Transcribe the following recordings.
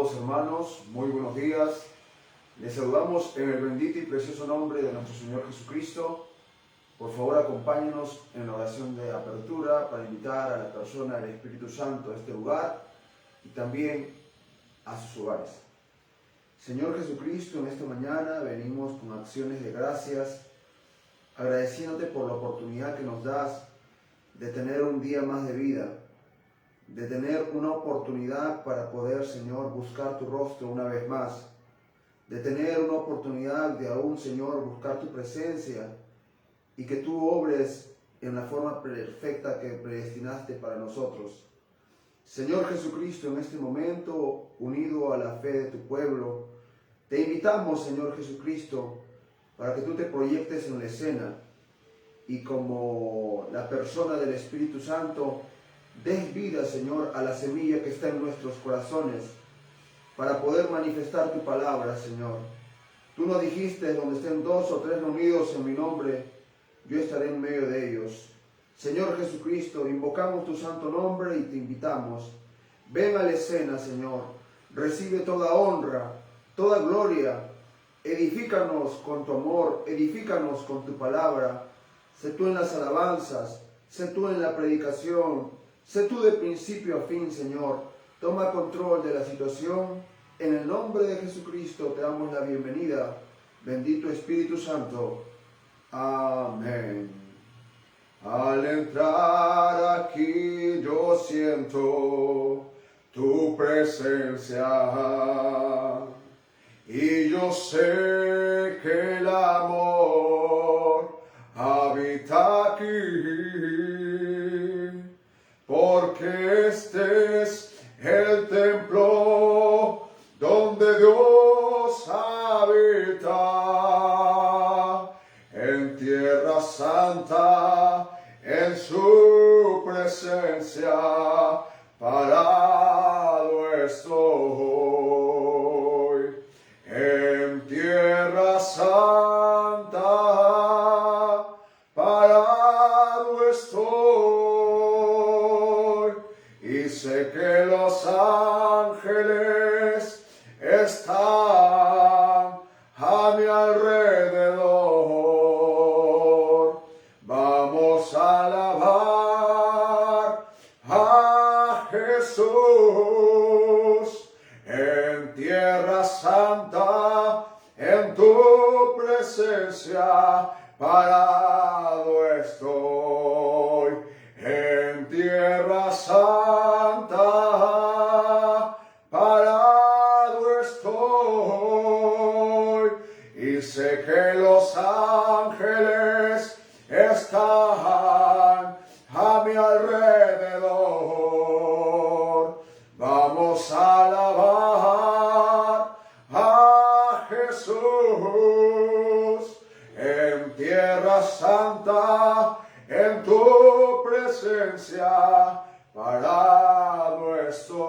Amados hermanos, muy buenos días. Les saludamos en el bendito y precioso nombre de nuestro Señor Jesucristo. Por favor, acompáñenos en la oración de apertura para invitar a la persona del Espíritu Santo a este lugar y también a sus hogares. Señor Jesucristo, en esta mañana venimos con acciones de gracias, agradeciéndote por la oportunidad que nos das de tener un día más de vida, de tener una oportunidad para poder, Señor, buscar tu rostro una vez más, de tener una oportunidad de aún, Señor, buscar tu presencia y que tú obres en la forma perfecta que predestinaste para nosotros. Señor Jesucristo, en este momento, unido a la fe de tu pueblo, te invitamos, Señor Jesucristo, para que tú te proyectes en la escena y como la persona del Espíritu Santo, des vida, Señor, a la semilla que está en nuestros corazones para poder manifestar tu palabra, Señor. Tú nos dijiste, donde estén 2 o 3 reunidos en mi nombre, yo estaré en medio de ellos. Señor Jesucristo, invocamos tu santo nombre y te invitamos. Ven a la escena, Señor. Recibe toda honra, toda gloria. Edifícanos con tu amor, edifícanos con tu palabra. Sé tú en las alabanzas, sé tú en la predicación, sé tú de principio a fin, Señor. Toma control de la situación. En el nombre de Jesucristo te damos la bienvenida. Bendito Espíritu Santo. Amén. Al entrar aquí yo siento tu presencia y yo sé que el amor habita aquí, porque este es el templo donde Dios habita, en tierra santa, en su presencia, parado estoy. En tierra santa, parado estoy, y sé que los ángeles están a mi alrededor. Vamos a alabar a Jesús. En tierra santa, en tu presencia, parado estoy. En tierra santa, parado estoy. Y sé que los ángeles están a mi alrededor. Vamos a alabar a Jesús. En tierra santa, en tu presencia, parado estoy.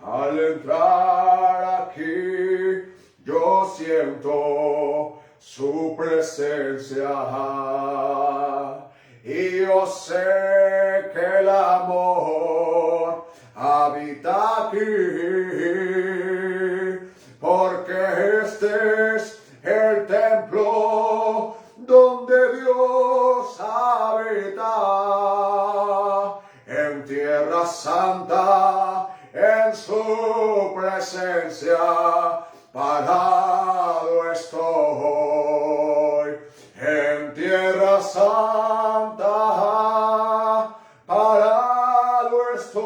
Al entrar aquí, yo siento su presencia y yo sé que el amor habita aquí, porque este es el templo donde Dios habita, en tierra santa, en su presencia, parado estoy. En tierra santa, parado estoy,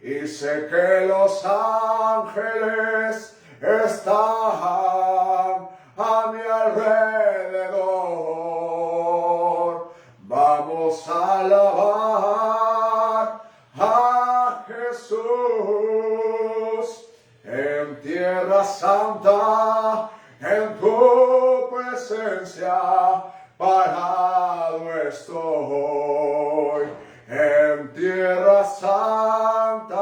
y sé que los ángeles están a mi alrededor. Vamos a alabar a Jesús. En tierra santa, en tu presencia, parado estoy. En tierra santa,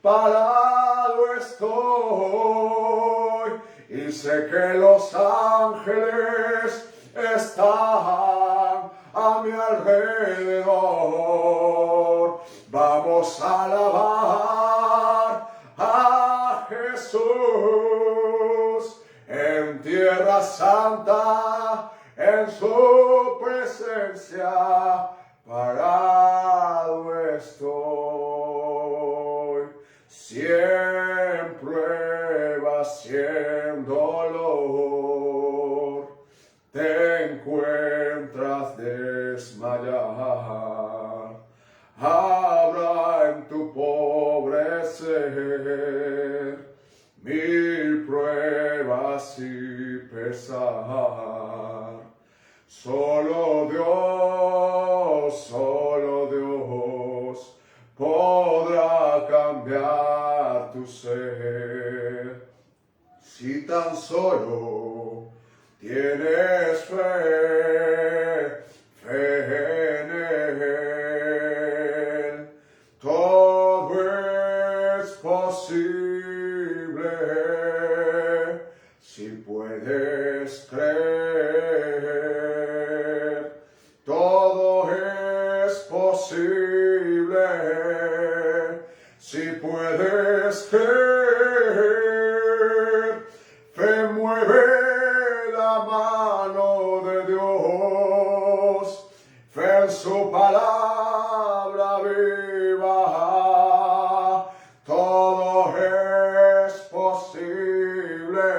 parado estoy. Y sé que los ángeles están a mi alrededor. Vamos a alabar a Jesús en tierra santa, en su presencia parado estoy. Siempre va siendo dolor, te encuentras desmayar. Habrá en tu pobre ser mil pruebas y pesar. Solo Dios podrá cambiar tu ser. Si tan solo tienes fe en Él, todo es posible. Si puedes creer, todo es posible. Si puedes creer, fe mueve la mano de Dios, fe en su palabra viva, todo es posible.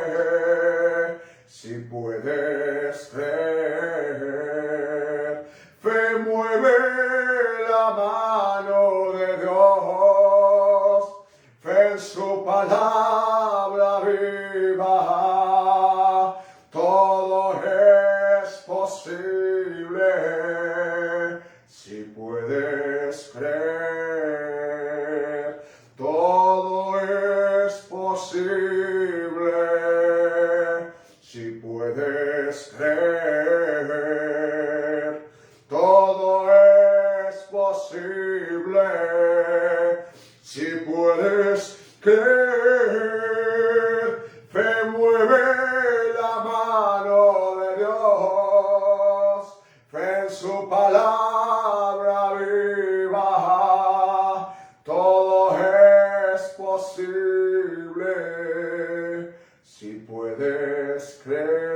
Si puedes creer, fe mueve la mano de Dios, fe en su palabra viva, todo es posible. Si puedes creer, todo es posible. Si puedes creer, todo es posible. Si puedes creer, fe mueve la mano de Dios, fe en su palabra viva, todo es posible. Si puedes creer,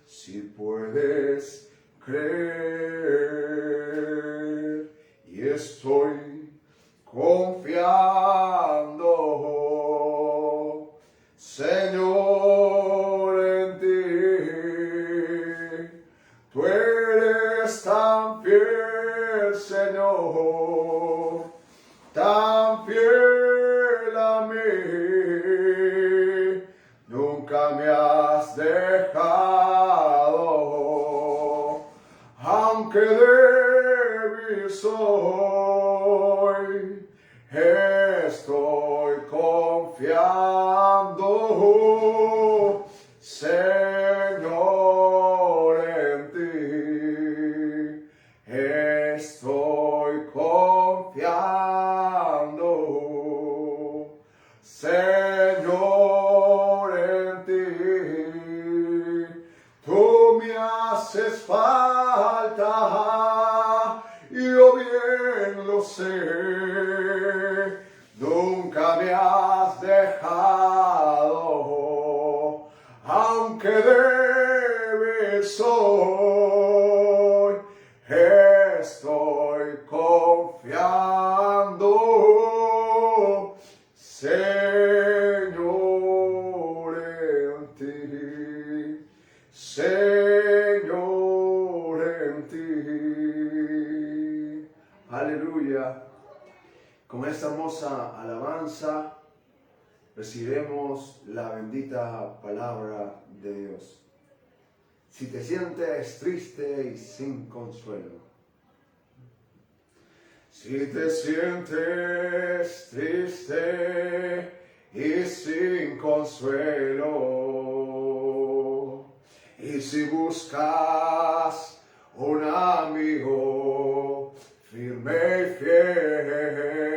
si puedes creer, y estoy confiando, Señor, en ti. Tú eres tan fiel, Señor, tan fiel a mí. Nunca me has dejado, aunque débil soy, estoy confiando, Señor, en ti. Estoy confiando, Señor, en ti. Tú me haces falta, yo bien lo sé. Nunca me has dejado, aunque débil soy, estoy confiando, Señor, en ti, Señor, en ti. Aleluya. Con esta hermosa alabanza recibiremos la bendita palabra de Dios. Si te sientes triste y sin consuelo, si te sientes triste y sin consuelo, y si buscas un amigo firme y fiel,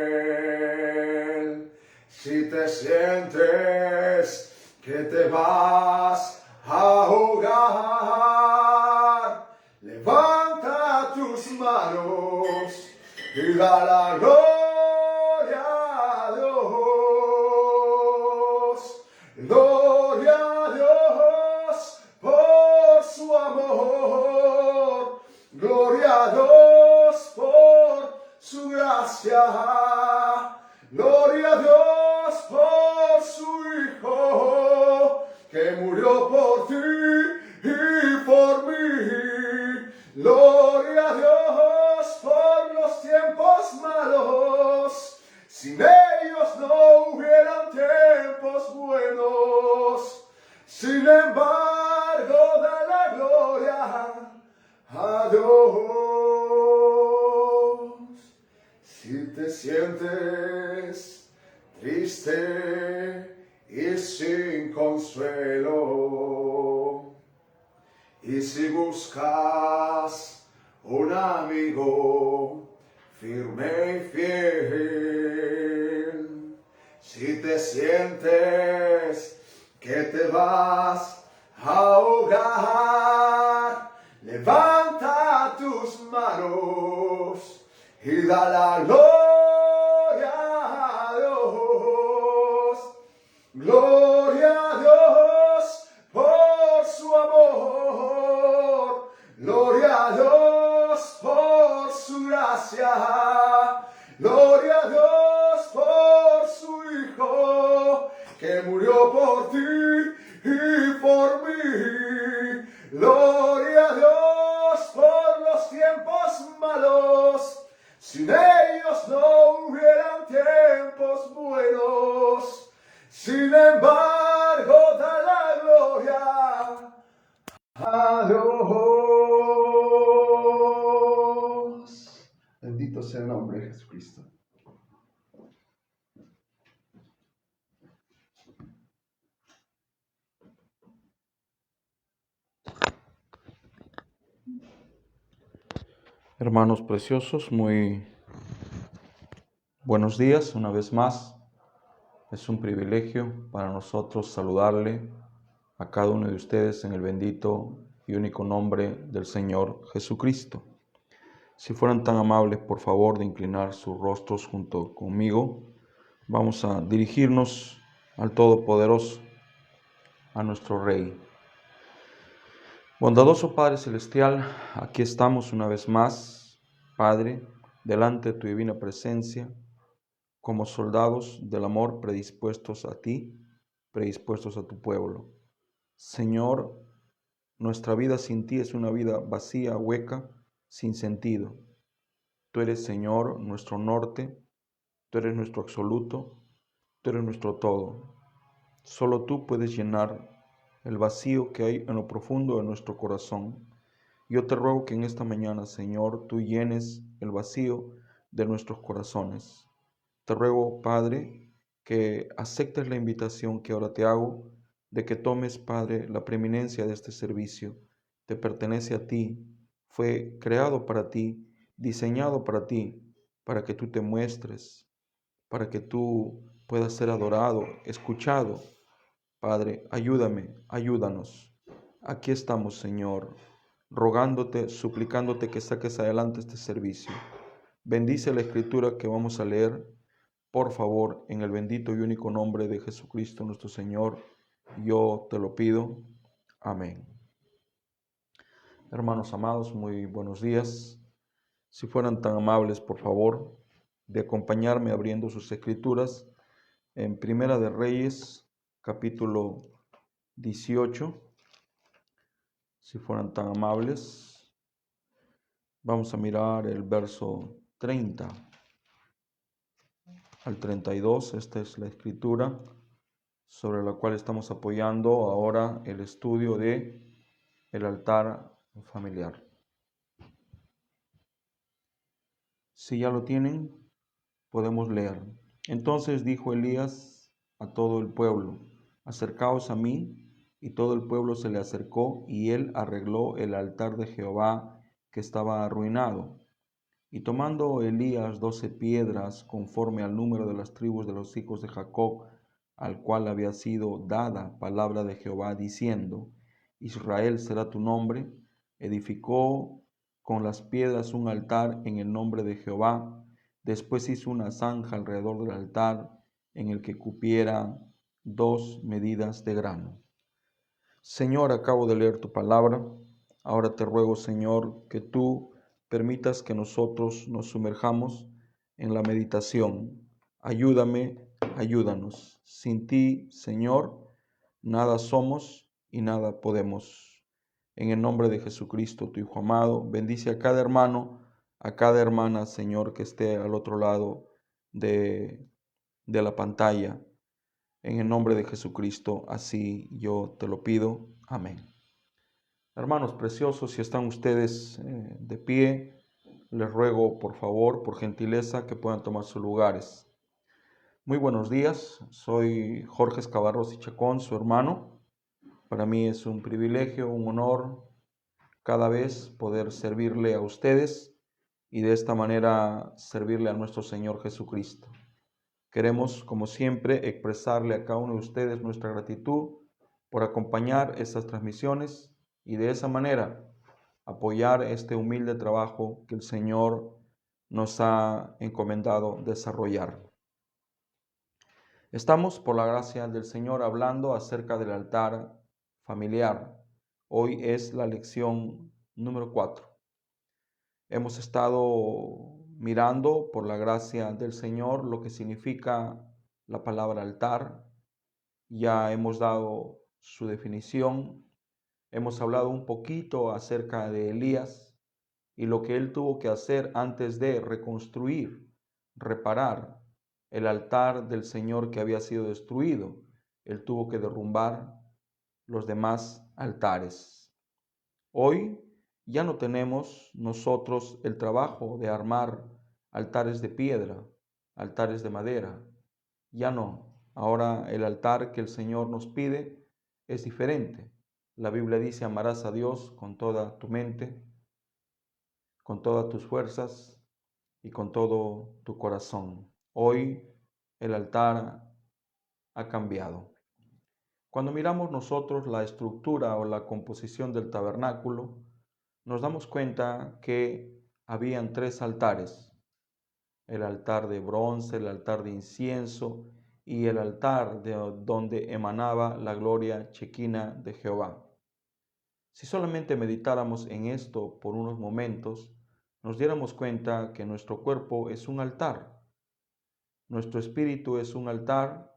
si te sientes que te vas a ahogar, levanta tus manos Gloria a Dios por su Hijo, que murió por ti y por mí. Gloria a Dios por los tiempos malos. Sin ellos no hubieran tiempos buenos. Sin embargo, da la gloria a Dios. Si te sientes triste y sin consuelo, y si buscas un amigo firme y fiel, si te sientes que te vas a ahogar, levanta tus manos y da la gloria a Dios. Gloria a Dios por su amor. Gloria a Dios por su gracia. Gloria a Dios por su Hijo, que murió por ti y por mí. Gloria a Dios por los tiempos malos. Sin ellos no hubieran tiempos buenos. Sin embargo, da la gloria a Dios. Bendito sea el nombre de Jesucristo. Hermanos preciosos, muy buenos días una vez más. Es un privilegio para nosotros saludarle a cada uno de ustedes en el bendito y único nombre del Señor Jesucristo. Si fueran tan amables, por favor, de inclinar sus rostros junto conmigo, vamos a dirigirnos al Todopoderoso, a nuestro Rey. Bondadoso Padre Celestial, aquí estamos una vez más, Padre, delante de tu divina presencia, como soldados del amor predispuestos a ti, predispuestos a tu pueblo. Señor, nuestra vida sin ti es una vida vacía, hueca, sin sentido. Tú eres, Señor, nuestro norte, tú eres nuestro absoluto, tú eres nuestro todo. Solo tú puedes llenar el vacío que hay en lo profundo de nuestro corazón. Yo te ruego que en esta mañana, Señor, tú llenes el vacío de nuestros corazones. Te ruego, Padre, que aceptes la invitación que ahora te hago, de que tomes, Padre, la preeminencia de este servicio. Te pertenece a ti, fue creado para ti, diseñado para ti, para que tú te muestres, para que tú puedas ser adorado, escuchado. Padre, ayúdame, ayúdanos. Aquí estamos, Señor, rogándote, suplicándote que saques adelante este servicio. Bendice la escritura que vamos a leer, por favor, en el bendito y único nombre de Jesucristo nuestro Señor. Yo te lo pido. Amén. Hermanos amados, muy buenos días. Si fueran tan amables, por favor, de acompañarme abriendo sus escrituras en Primera de Reyes, capítulo 18. Si fueran tan amables, vamos a mirar el verso 30 al 32. Esta es la escritura sobre la cual estamos apoyando ahora el estudio de el altar familiar. Si ya lo tienen, podemos leer. Entonces dijo Elías a todo el pueblo: acercaos a mí. Y todo el pueblo se le acercó, y él arregló el altar de Jehová que estaba arruinado. Y tomando Elías 12 piedras, conforme al número de las tribus de los hijos de Jacob, al cual había sido dada palabra de Jehová, diciendo: Israel será tu nombre, edificó con las piedras un altar en el nombre de Jehová. Después hizo una zanja alrededor del altar, en el que cupiera 2 medidas de grano. Señor, acabo de leer tu palabra. Ahora te ruego, Señor, que tú permitas que nosotros nos sumerjamos en la meditación. Ayúdame, ayúdanos. Sin ti, Señor, nada somos y nada podemos. En el nombre de Jesucristo, tu Hijo amado, bendice a cada hermano, a cada hermana, Señor, que esté al otro lado de la pantalla. En el nombre de Jesucristo, así yo te lo pido. Amén. Hermanos preciosos, si están ustedes de pie, les ruego por favor, por gentileza, que puedan tomar sus lugares. Muy buenos días, soy Jorge Escabarros y Chacón, su hermano. Para mí es un privilegio, un honor cada vez poder servirle a ustedes y de esta manera servirle a nuestro Señor Jesucristo. Queremos, como siempre, expresarle a cada uno de ustedes nuestra gratitud por acompañar estas transmisiones y de esa manera apoyar este humilde trabajo que el Señor nos ha encomendado desarrollar. Estamos, por la gracia del Señor, hablando acerca del altar familiar. Hoy es la lección número 4. Hemos estado mirando, por la gracia del Señor, lo que significa la palabra altar. Ya hemos dado su definición. Hemos hablado un poquito acerca de Elías y lo que él tuvo que hacer antes de reconstruir, reparar el altar del Señor que había sido destruido. Él tuvo que derrumbar los demás altares. Hoy ya no tenemos nosotros el trabajo de armar altares de piedra, altares de madera. Ya no. Ahora el altar que el Señor nos pide es diferente. La Biblia dice: amarás a Dios con toda tu mente, con todas tus fuerzas y con todo tu corazón. Hoy el altar ha cambiado. Cuando miramos nosotros la estructura o la composición del tabernáculo, nos damos cuenta que habían 3 altares: el altar de bronce, el altar de incienso y el altar de donde emanaba la gloria chequina de Jehová. Si solamente meditáramos en esto por unos momentos, nos diéramos cuenta que nuestro cuerpo es un altar, nuestro espíritu es un altar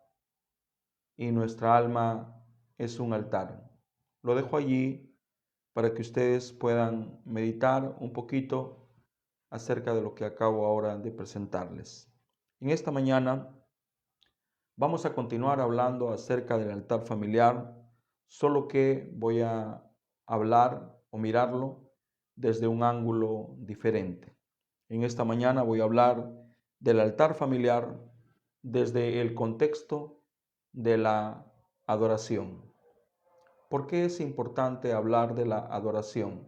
y nuestra alma es un altar. Lo dejo allí para que ustedes puedan meditar un poquito acerca de lo que acabo ahora de presentarles. En esta mañana vamos a continuar hablando acerca del altar familiar, solo que voy a hablar o mirarlo desde un ángulo diferente. En esta mañana voy a hablar del altar familiar desde el contexto de la adoración. ¿Por qué es importante hablar de la adoración?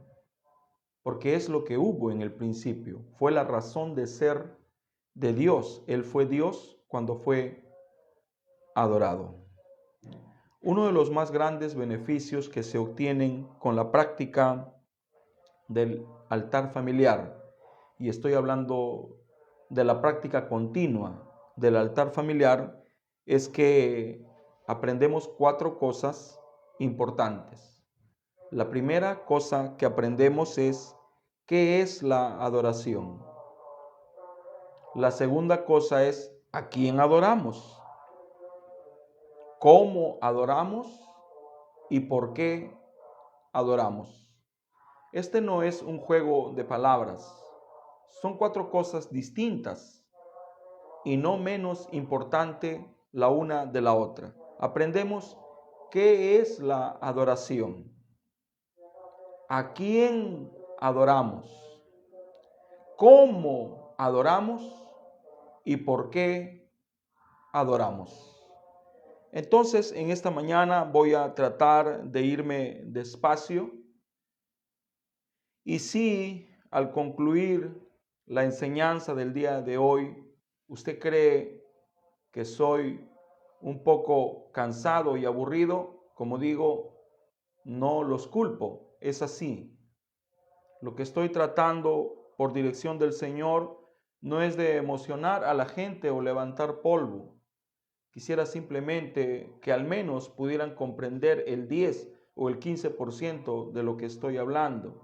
Porque es lo que hubo en el principio, fue la razón de ser de Dios. Él fue Dios cuando fue adorado. Uno de los más grandes beneficios que se obtienen con la práctica del altar familiar, y estoy hablando de la práctica continua del altar familiar, es que aprendemos 4 cosas importantes. La primera cosa que aprendemos es ¿qué es la adoración? La segunda cosa es ¿a quién adoramos? ¿Cómo adoramos? ¿Y por qué adoramos? Este no es un juego de palabras. Son 4 cosas distintas y no menos importante la una de la otra. Aprendemos qué es la adoración. ¿A quién adoramos? ¿Cómo adoramos? ¿Y por qué adoramos? Entonces, en esta mañana voy a tratar de irme despacio y si al concluir la enseñanza del día de hoy, usted cree que soy un poco cansado y aburrido, como digo, no los culpo, es así. Lo que estoy tratando por dirección del Señor no es de emocionar a la gente o levantar polvo. Quisiera simplemente que al menos pudieran comprender el 10 o el 15% de lo que estoy hablando.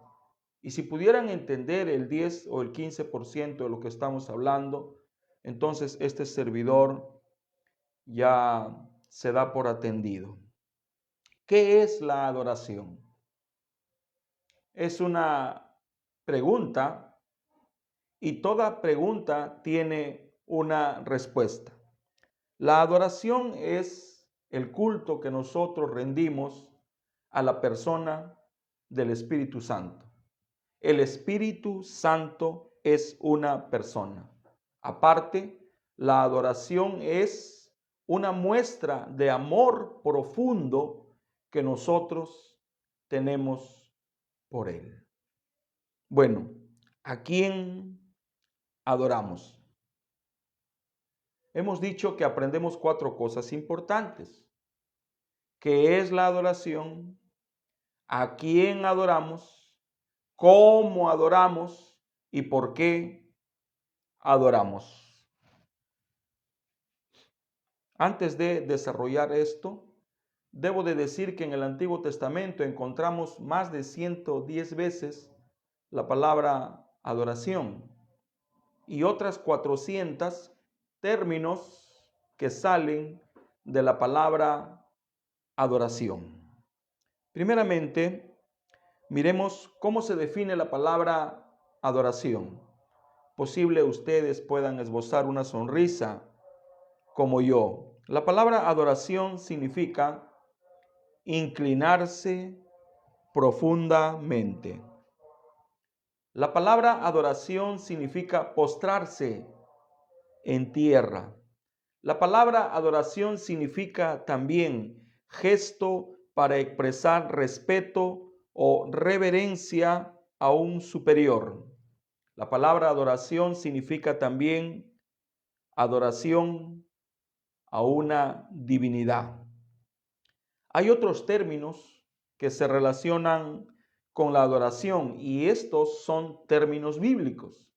Y si pudieran entender el 10 o el 15% de lo que estamos hablando, entonces este servidor ya se da por atendido. ¿Qué es la adoración? Es una pregunta y toda pregunta tiene una respuesta. La adoración es el culto que nosotros rendimos a la persona del Espíritu Santo. El Espíritu Santo es una persona. Aparte, la adoración es una muestra de amor profundo que nosotros tenemos por Él. Bueno, ¿a quién adoramos? Hemos dicho que aprendemos 4 cosas importantes. ¿Qué es la adoración? ¿A quién adoramos? ¿Cómo adoramos? ¿Y por qué adoramos? Antes de desarrollar esto, debo de decir que en el Antiguo Testamento encontramos más de 110 veces la palabra adoración y otras 400 términos que salen de la palabra adoración. Primeramente, miremos cómo se define la palabra adoración. Posible ustedes puedan esbozar una sonrisa como yo. La palabra adoración significa inclinarse profundamente. La palabra adoración significa postrarse en tierra. La palabra adoración significa también gesto para expresar respeto o reverencia a un superior. La palabra adoración significa también adoración a una divinidad. Hay otros términos que se relacionan con la adoración y estos son términos bíblicos.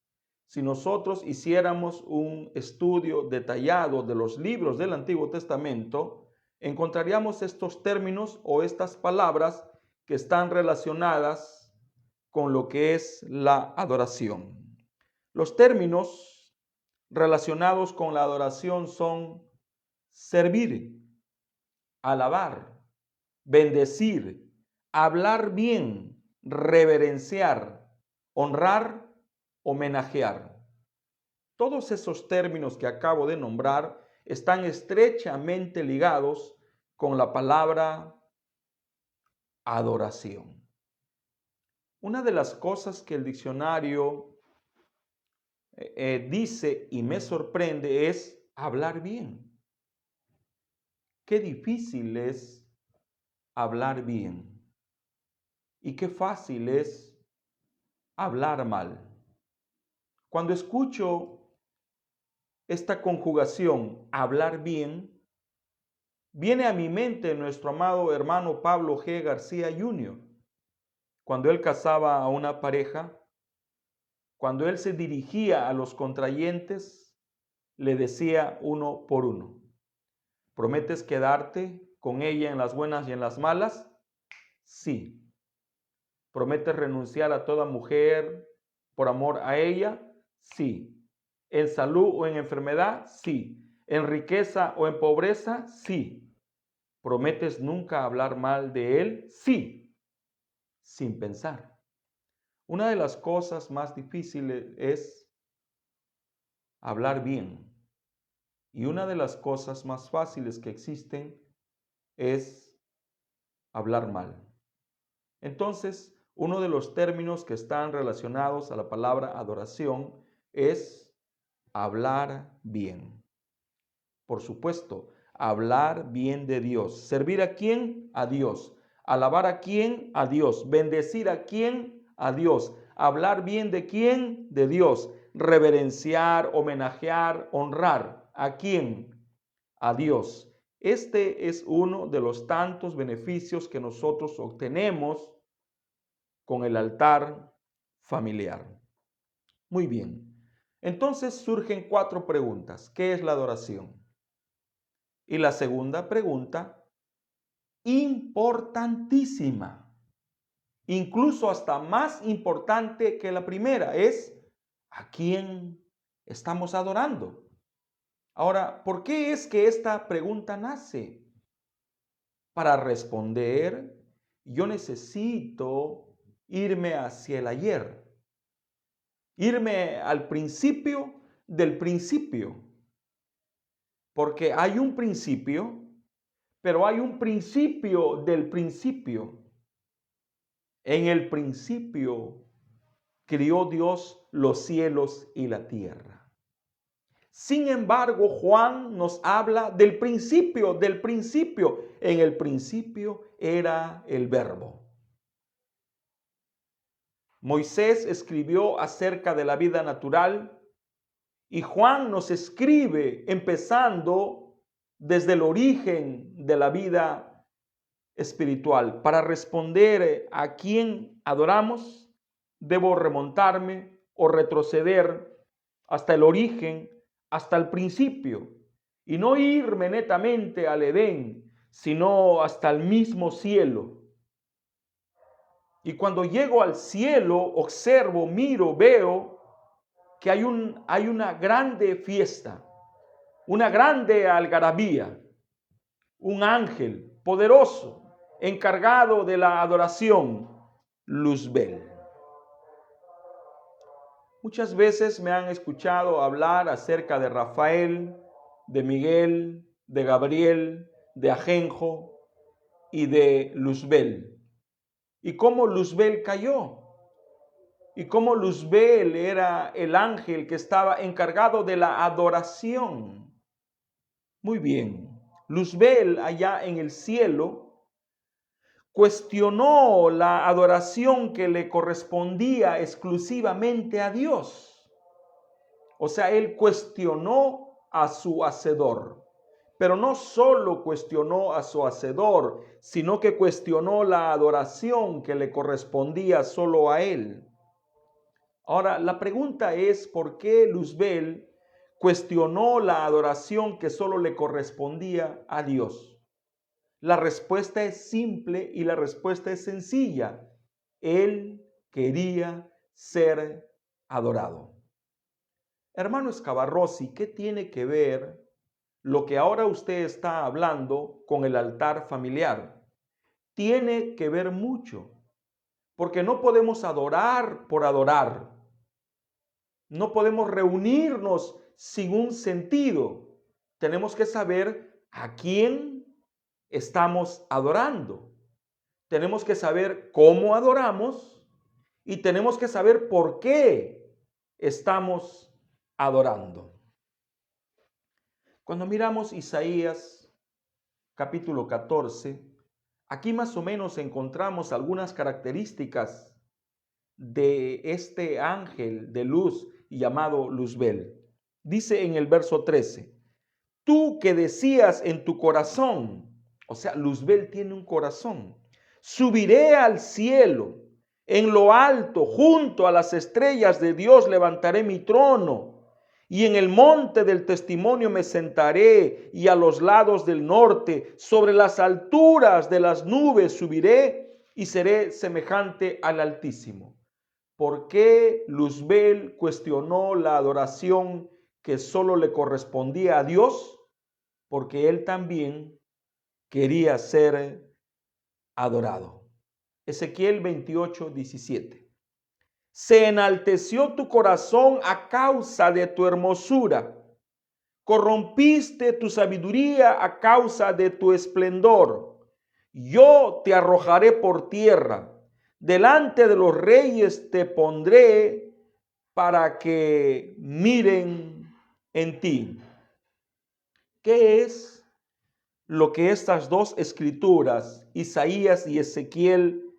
Si nosotros hiciéramos un estudio detallado de los libros del Antiguo Testamento, encontraríamos estos términos o estas palabras que están relacionadas con lo que es la adoración. Los términos relacionados con la adoración son servir, alabar, bendecir, hablar bien, reverenciar, honrar, homenajear. Todos esos términos que acabo de nombrar están estrechamente ligados con la palabra adoración. Una de las cosas que el diccionario dice y me sorprende es hablar bien. Qué difícil es hablar bien y qué fácil es hablar mal. Cuando escucho esta conjugación, hablar bien, viene a mi mente nuestro amado hermano Pablo G. García Jr. Cuando él casaba a una pareja, cuando él se dirigía a los contrayentes, le decía uno por uno: ¿prometes quedarte con ella en las buenas y en las malas? Sí. ¿Prometes renunciar a toda mujer por amor a ella? Sí. ¿En salud o en enfermedad? Sí. ¿En riqueza o en pobreza? Sí. ¿Prometes nunca hablar mal de él? Sí. Sin pensar. Una de las cosas más difíciles es hablar bien. Y una de las cosas más fáciles que existen es hablar mal. Entonces, uno de los términos que están relacionados a la palabra adoración es hablar bien. Por supuesto, hablar bien de Dios. ¿Servir a quién? A Dios. ¿Alabar a quién? A Dios. ¿Bendecir a quién? A Dios. ¿Hablar bien de quién? De Dios. Reverenciar, homenajear, honrar. ¿A quién? A Dios. Este es uno de los tantos beneficios que nosotros obtenemos con el altar familiar. Muy bien. Entonces surgen 4 preguntas. ¿Qué es la adoración? Y la segunda pregunta, importantísima, incluso hasta más importante que la primera, es ¿a quién estamos adorando? Ahora, ¿por qué es que esta pregunta nace? Para responder, yo necesito irme hacia el ayer, irme al principio del principio, porque hay un principio, pero hay un principio del principio. En el principio crió Dios los cielos y la tierra. Sin embargo, Juan nos habla del principio, del principio. En el principio era el Verbo. Moisés escribió acerca de la vida natural y Juan nos escribe empezando desde el origen de la vida espiritual. Para responder a quién adoramos, debo remontarme o retroceder hasta el origen, hasta el principio, y no irme netamente al Edén, sino hasta el mismo cielo. Y cuando llego al cielo, observo, miro, veo que hay una grande fiesta, una grande algarabía, un ángel poderoso encargado de la adoración, Luzbel. Muchas veces me han escuchado hablar acerca de Rafael, de Miguel, de Gabriel, de Ajenjo y de Luzbel. Y cómo Luzbel cayó. Y cómo Luzbel era el ángel que estaba encargado de la adoración. Muy bien. Luzbel allá en el cielo cuestionó la adoración que le correspondía exclusivamente a Dios. O sea, él cuestionó a su hacedor. Pero no solo cuestionó a su hacedor, sino que cuestionó la adoración que le correspondía solo a él. Ahora, la pregunta es, ¿por qué Luzbel cuestionó la adoración que solo le correspondía a Dios? La respuesta es simple y la respuesta es sencilla. Él quería ser adorado. Hermano Escabarrosi, ¿qué tiene que ver lo que ahora usted está hablando con el altar familiar? Tiene que ver mucho, porque no podemos adorar por adorar. No podemos reunirnos sin un sentido. Tenemos que saber a quién estamos adorando. Tenemos que saber cómo adoramos y tenemos que saber por qué estamos adorando. Cuando miramos Isaías capítulo 14, aquí más o menos encontramos algunas características de este ángel de luz llamado Luzbel. Dice en el verso 13, tú que decías en tu corazón, o sea, Luzbel tiene un corazón, subiré al cielo, en lo alto, junto a las estrellas de Dios levantaré mi trono, y en el monte del testimonio me sentaré, y a los lados del norte, sobre las alturas de las nubes subiré, y seré semejante al Altísimo. ¿Por qué Luzbel cuestionó la adoración que solo le correspondía a Dios? Porque él también quería ser adorado. Ezequiel 28, 17. Se enalteció tu corazón a causa de tu hermosura. Corrompiste tu sabiduría a causa de tu esplendor. Yo te arrojaré por tierra. Delante de los reyes te pondré para que miren en ti. ¿Qué es lo que estas dos escrituras, Isaías y Ezequiel,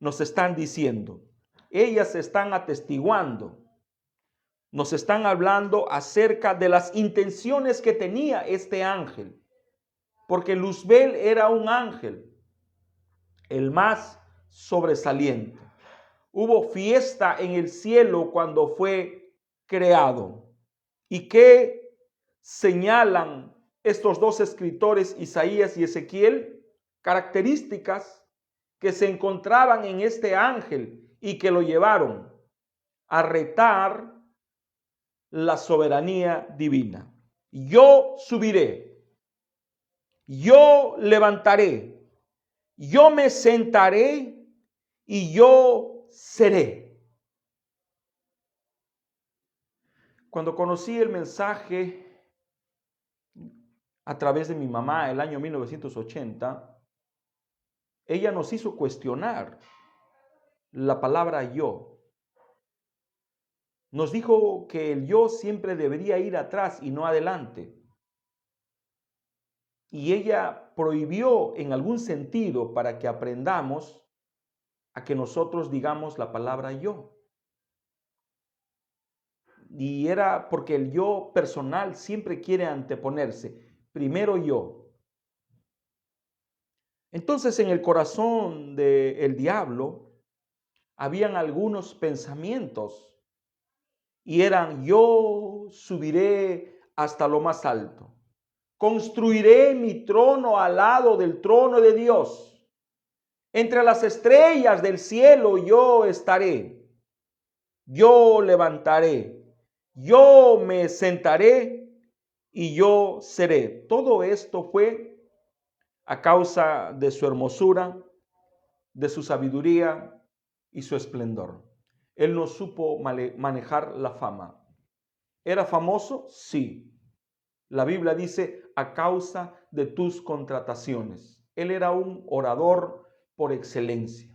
nos están diciendo? Ellas están atestiguando, nos están hablando acerca de las intenciones que tenía este ángel, porque Luzbel era un ángel, el más sobresaliente. Hubo fiesta en el cielo cuando fue creado. ¿Y qué señalan estos dos escritores, Isaías y Ezequiel? Características que se encontraban en este ángel y que lo llevaron a retar la soberanía divina. yo subiré, yo levantaré, yo me sentaré y yo seré. Cuando conocí el mensaje a través de mi mamá el año 1980, ella nos hizo cuestionar la palabra yo. Nos dijo que el yo siempre debería ir atrás y no adelante. Y ella prohibió en algún sentido para que aprendamos a que nosotros digamos la palabra yo. Y era porque el yo personal siempre quiere anteponerse. Primero yo. Entonces en el corazón del diablo habían algunos pensamientos y eran: yo subiré hasta lo más alto, construiré mi trono al lado del trono de Dios, entre las estrellas del cielo yo estaré, yo levantaré, yo me sentaré y yo seré. Todo esto fue a causa de su hermosura, de su sabiduría y su esplendor. Él no supo manejar la fama. ¿Era famoso? Sí. La Biblia dice: a causa de tus contrataciones. Él era un orador por excelencia.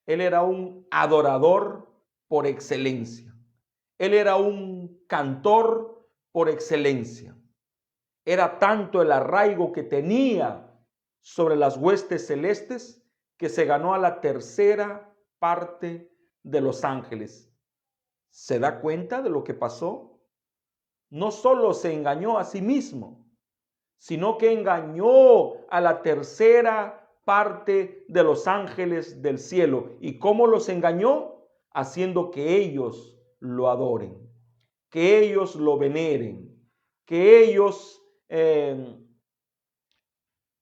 Él era un adorador por excelencia. Él era un cantor por excelencia. Era tanto el arraigo que tenía sobre las huestes celestes que se ganó a la tercera parte de los ángeles. ¿Se da cuenta de lo que pasó? No solo se engañó a sí mismo, sino que engañó a la tercera parte de los ángeles del cielo. ¿Y cómo los engañó? Haciendo que ellos lo adoren, que ellos lo veneren, que ellos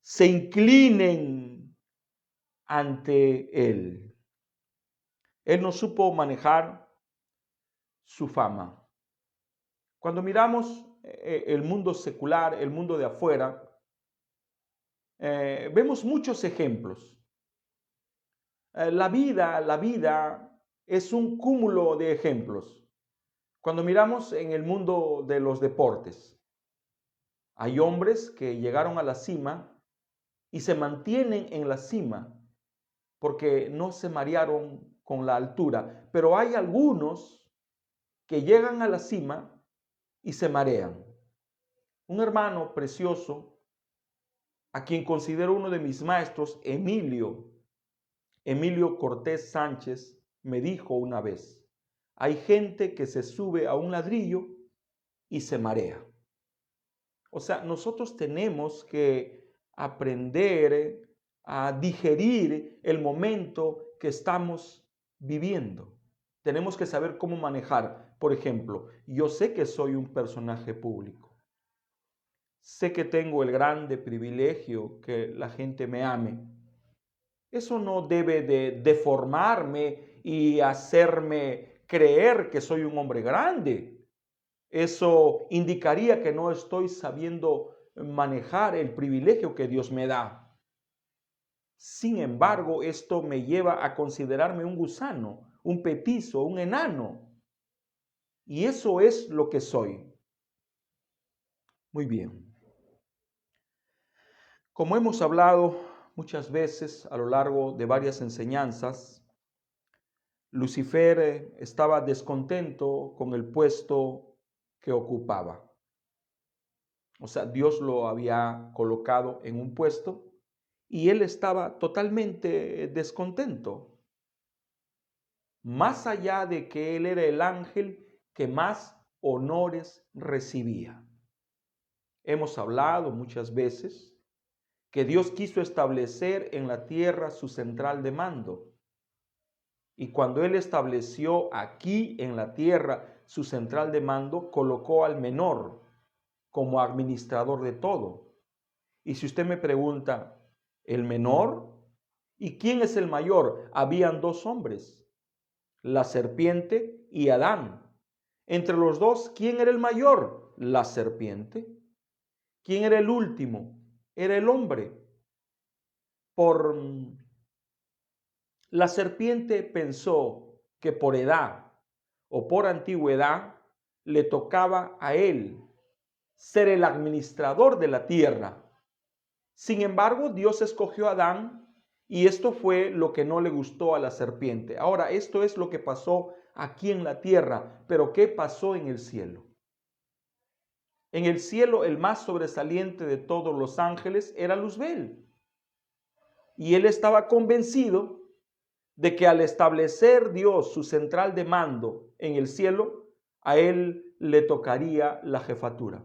se inclinen ante él. Él no supo manejar su fama. Cuando miramos el mundo secular, el mundo de afuera, vemos muchos ejemplos. La vida es un cúmulo de ejemplos. Cuando miramos en el mundo de los deportes, hay hombres que llegaron a la cima y se mantienen en la cima porque no se marearon con la altura, pero hay algunos que llegan a la cima y se marean. Un hermano precioso, a quien considero uno de mis maestros, Emilio Cortés Sánchez, me dijo una vez: hay gente que se sube a un ladrillo y se marea. O sea, nosotros tenemos que aprender a digerir el momento que estamos viviendo. Tenemos que saber cómo manejar. Por ejemplo, yo sé que soy un personaje público. Sé que tengo el grande privilegio que la gente me ame. Eso no debe de deformarme y hacerme creer que soy un hombre grande. Eso indicaría que no estoy sabiendo manejar el privilegio que Dios me da. Sin embargo, esto me lleva a considerarme un gusano, un petizo, un enano. Y eso es lo que soy. Muy bien. Como hemos hablado muchas veces a lo largo de varias enseñanzas, Lucifer estaba descontento con el puesto que ocupaba. O sea, Dios lo había colocado en un puesto y él estaba totalmente descontento. Más allá de que él era el ángel que más honores recibía. Hemos hablado muchas veces que Dios quiso establecer en la tierra su central de mando. Y cuando Él estableció aquí en la tierra su central de mando, colocó al menor como administrador de todo. Y si usted me pregunta, ¿el menor? ¿Y quién es el mayor? Habían dos hombres, la serpiente y Adán. Entre los dos, ¿quién era el mayor? La serpiente. ¿Quién era el último? Era el hombre. La serpiente pensó que por edad o por antigüedad le tocaba a él ser el administrador de la tierra. Sin embargo, Dios escogió a Adán y esto fue lo que no le gustó a la serpiente. Ahora, esto es lo que pasó aquí en la tierra, pero ¿qué pasó en el cielo? En el cielo, el más sobresaliente de todos los ángeles era Luzbel. Y él estaba convencido de que al establecer Dios su central de mando en el cielo, a él le tocaría la jefatura.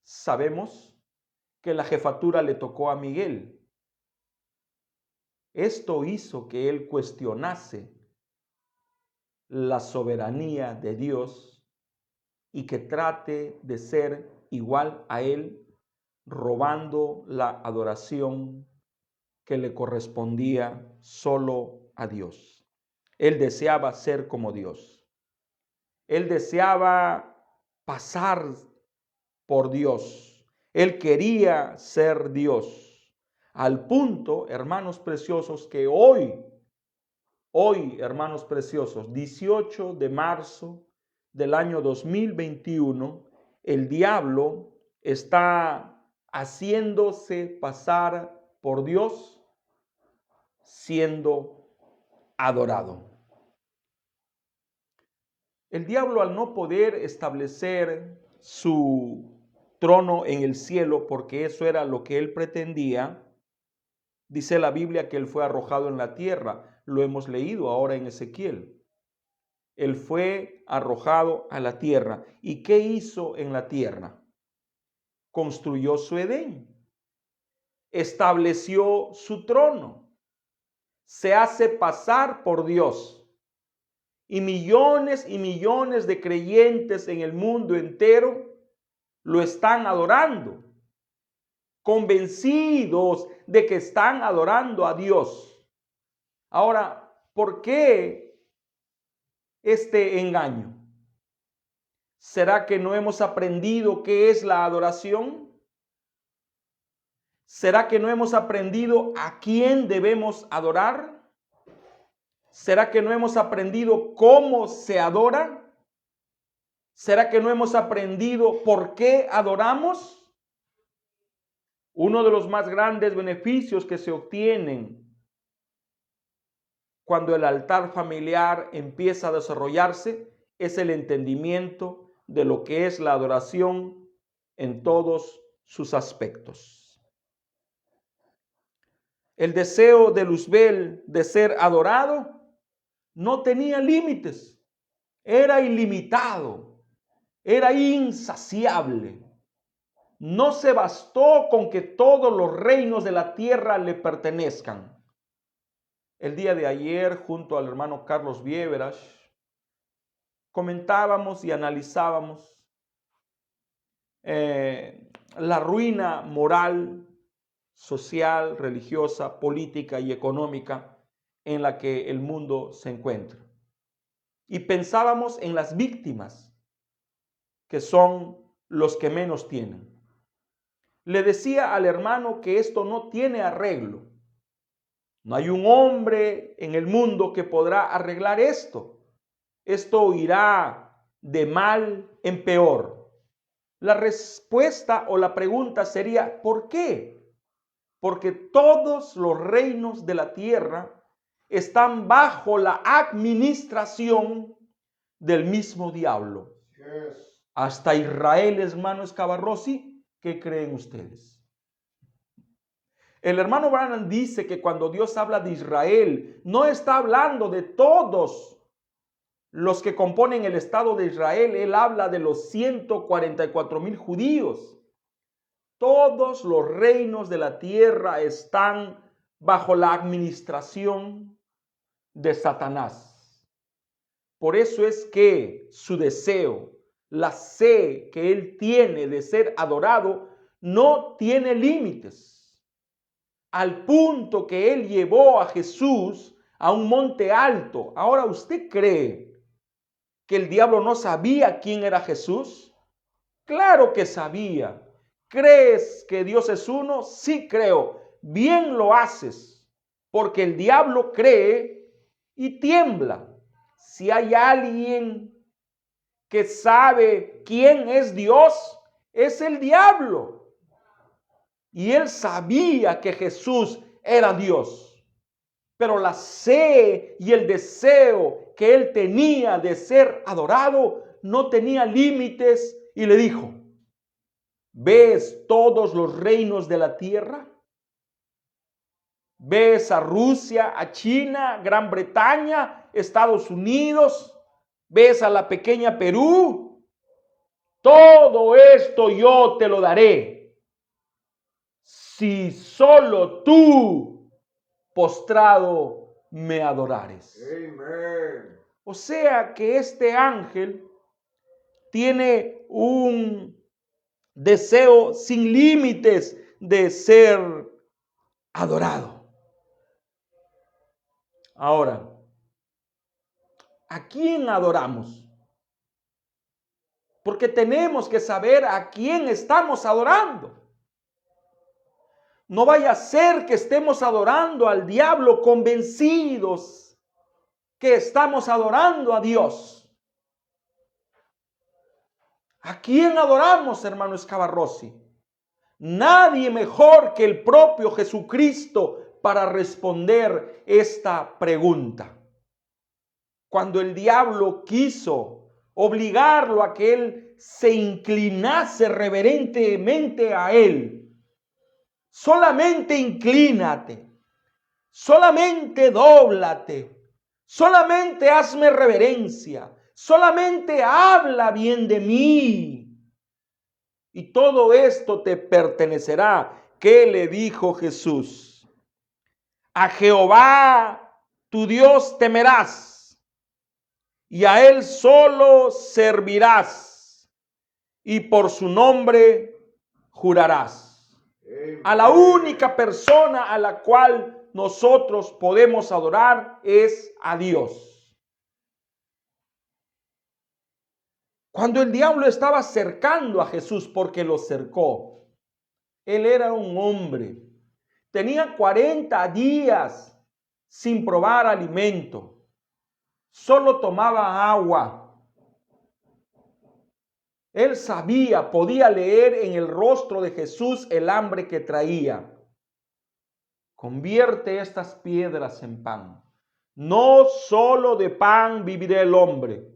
Sabemos que la jefatura le tocó a Miguel. Esto hizo que él cuestionase la soberanía de Dios y que trate de ser igual a él, robando la adoración que le correspondía solo a Dios. Él deseaba ser como Dios. Él deseaba pasar por Dios. Él quería ser Dios. Al punto, hermanos preciosos, que hoy, hermanos preciosos, 18 de marzo del año 2021, el diablo está haciéndose pasar por Dios, siendo adorado. El diablo, al no poder establecer su trono en el cielo, porque eso era lo que él pretendía, dice la Biblia que él fue arrojado en la tierra. Lo hemos leído ahora en Ezequiel. Él fue arrojado a la tierra. ¿Y qué hizo en la tierra? Construyó su Edén. Estableció su trono. Se hace pasar por Dios. Y millones de creyentes en el mundo entero lo están adorando, convencidos de que están adorando a Dios. Ahora, ¿por qué este engaño? ¿Será que no hemos aprendido qué es la adoración? ¿Será que no hemos aprendido a quién debemos adorar? ¿Será que no hemos aprendido cómo se adora? ¿Será que no hemos aprendido por qué adoramos? Uno de los más grandes beneficios que se obtienen cuando el altar familiar empieza a desarrollarse es el entendimiento de lo que es la adoración en todos sus aspectos. El deseo de Luzbel de ser adorado no tenía límites, era ilimitado, era insaciable. No se bastó con que todos los reinos de la tierra le pertenezcan. El día de ayer, junto al hermano Carlos Viéveras, comentábamos y analizábamos la ruina moral, social, religiosa, política y económica en la que el mundo se encuentra. Y pensábamos en las víctimas, que son los que menos tienen. Le decía al hermano que esto no tiene arreglo. No hay un hombre en el mundo que podrá arreglar esto. Esto irá de mal en peor. La respuesta o la pregunta sería, ¿por qué? Porque todos los reinos de la tierra están bajo la administración del mismo diablo. Yes. Hasta Israel, hermano Escabarrosi, ¿qué creen ustedes? El hermano Branham dice que cuando Dios habla de Israel, no está hablando de todos los que componen el Estado de Israel. Él habla de los 144,000 judíos. Todos los reinos de la tierra están bajo la administración de Satanás. Por eso es que su deseo, la sed que él tiene de ser adorado, no tiene límites. Al punto que él llevó a Jesús a un monte alto. Ahora, ¿usted cree que el diablo no sabía quién era Jesús? Claro que sabía. ¿Crees que Dios es uno? Sí creo. Bien lo haces, porque el diablo cree y tiembla. Si hay alguien que sabe quién es Dios, es el diablo. Y él sabía que Jesús era Dios. Pero la sed y el deseo que él tenía de ser adorado no tenía límites y le dijo: ¿ves todos los reinos de la tierra? ¿Ves a Rusia, a China, Gran Bretaña, Estados Unidos? ¿Ves a la pequeña Perú? Todo esto yo te lo daré si solo tú, postrado, me adorares. Amen. O sea que este ángel tiene un deseo sin límites de ser adorado. Ahora, ¿a quién adoramos? Porque tenemos que saber a quién estamos adorando. No vaya a ser que estemos adorando al diablo convencidos que estamos adorando a Dios. ¿A quién adoramos, hermano Escavarrossi? Nadie mejor que el propio Jesucristo para responder esta pregunta. Cuando el diablo quiso obligarlo a que él se inclinase reverentemente a él, solamente inclínate, solamente dóblate, solamente hazme reverencia, solamente habla bien de mí. Y todo esto te pertenecerá. ¿Qué le dijo Jesús? A Jehová tu Dios temerás, y a él solo servirás, y por su nombre jurarás. A la única persona a la cual nosotros podemos adorar es a Dios. Cuando el diablo estaba cercando a Jesús, porque lo cercó, él era un hombre, tenía 40 días sin probar alimento, solo tomaba agua. Él sabía, podía leer en el rostro de Jesús el hambre que traía. Convierte estas piedras en pan. No solo de pan vivirá el hombre.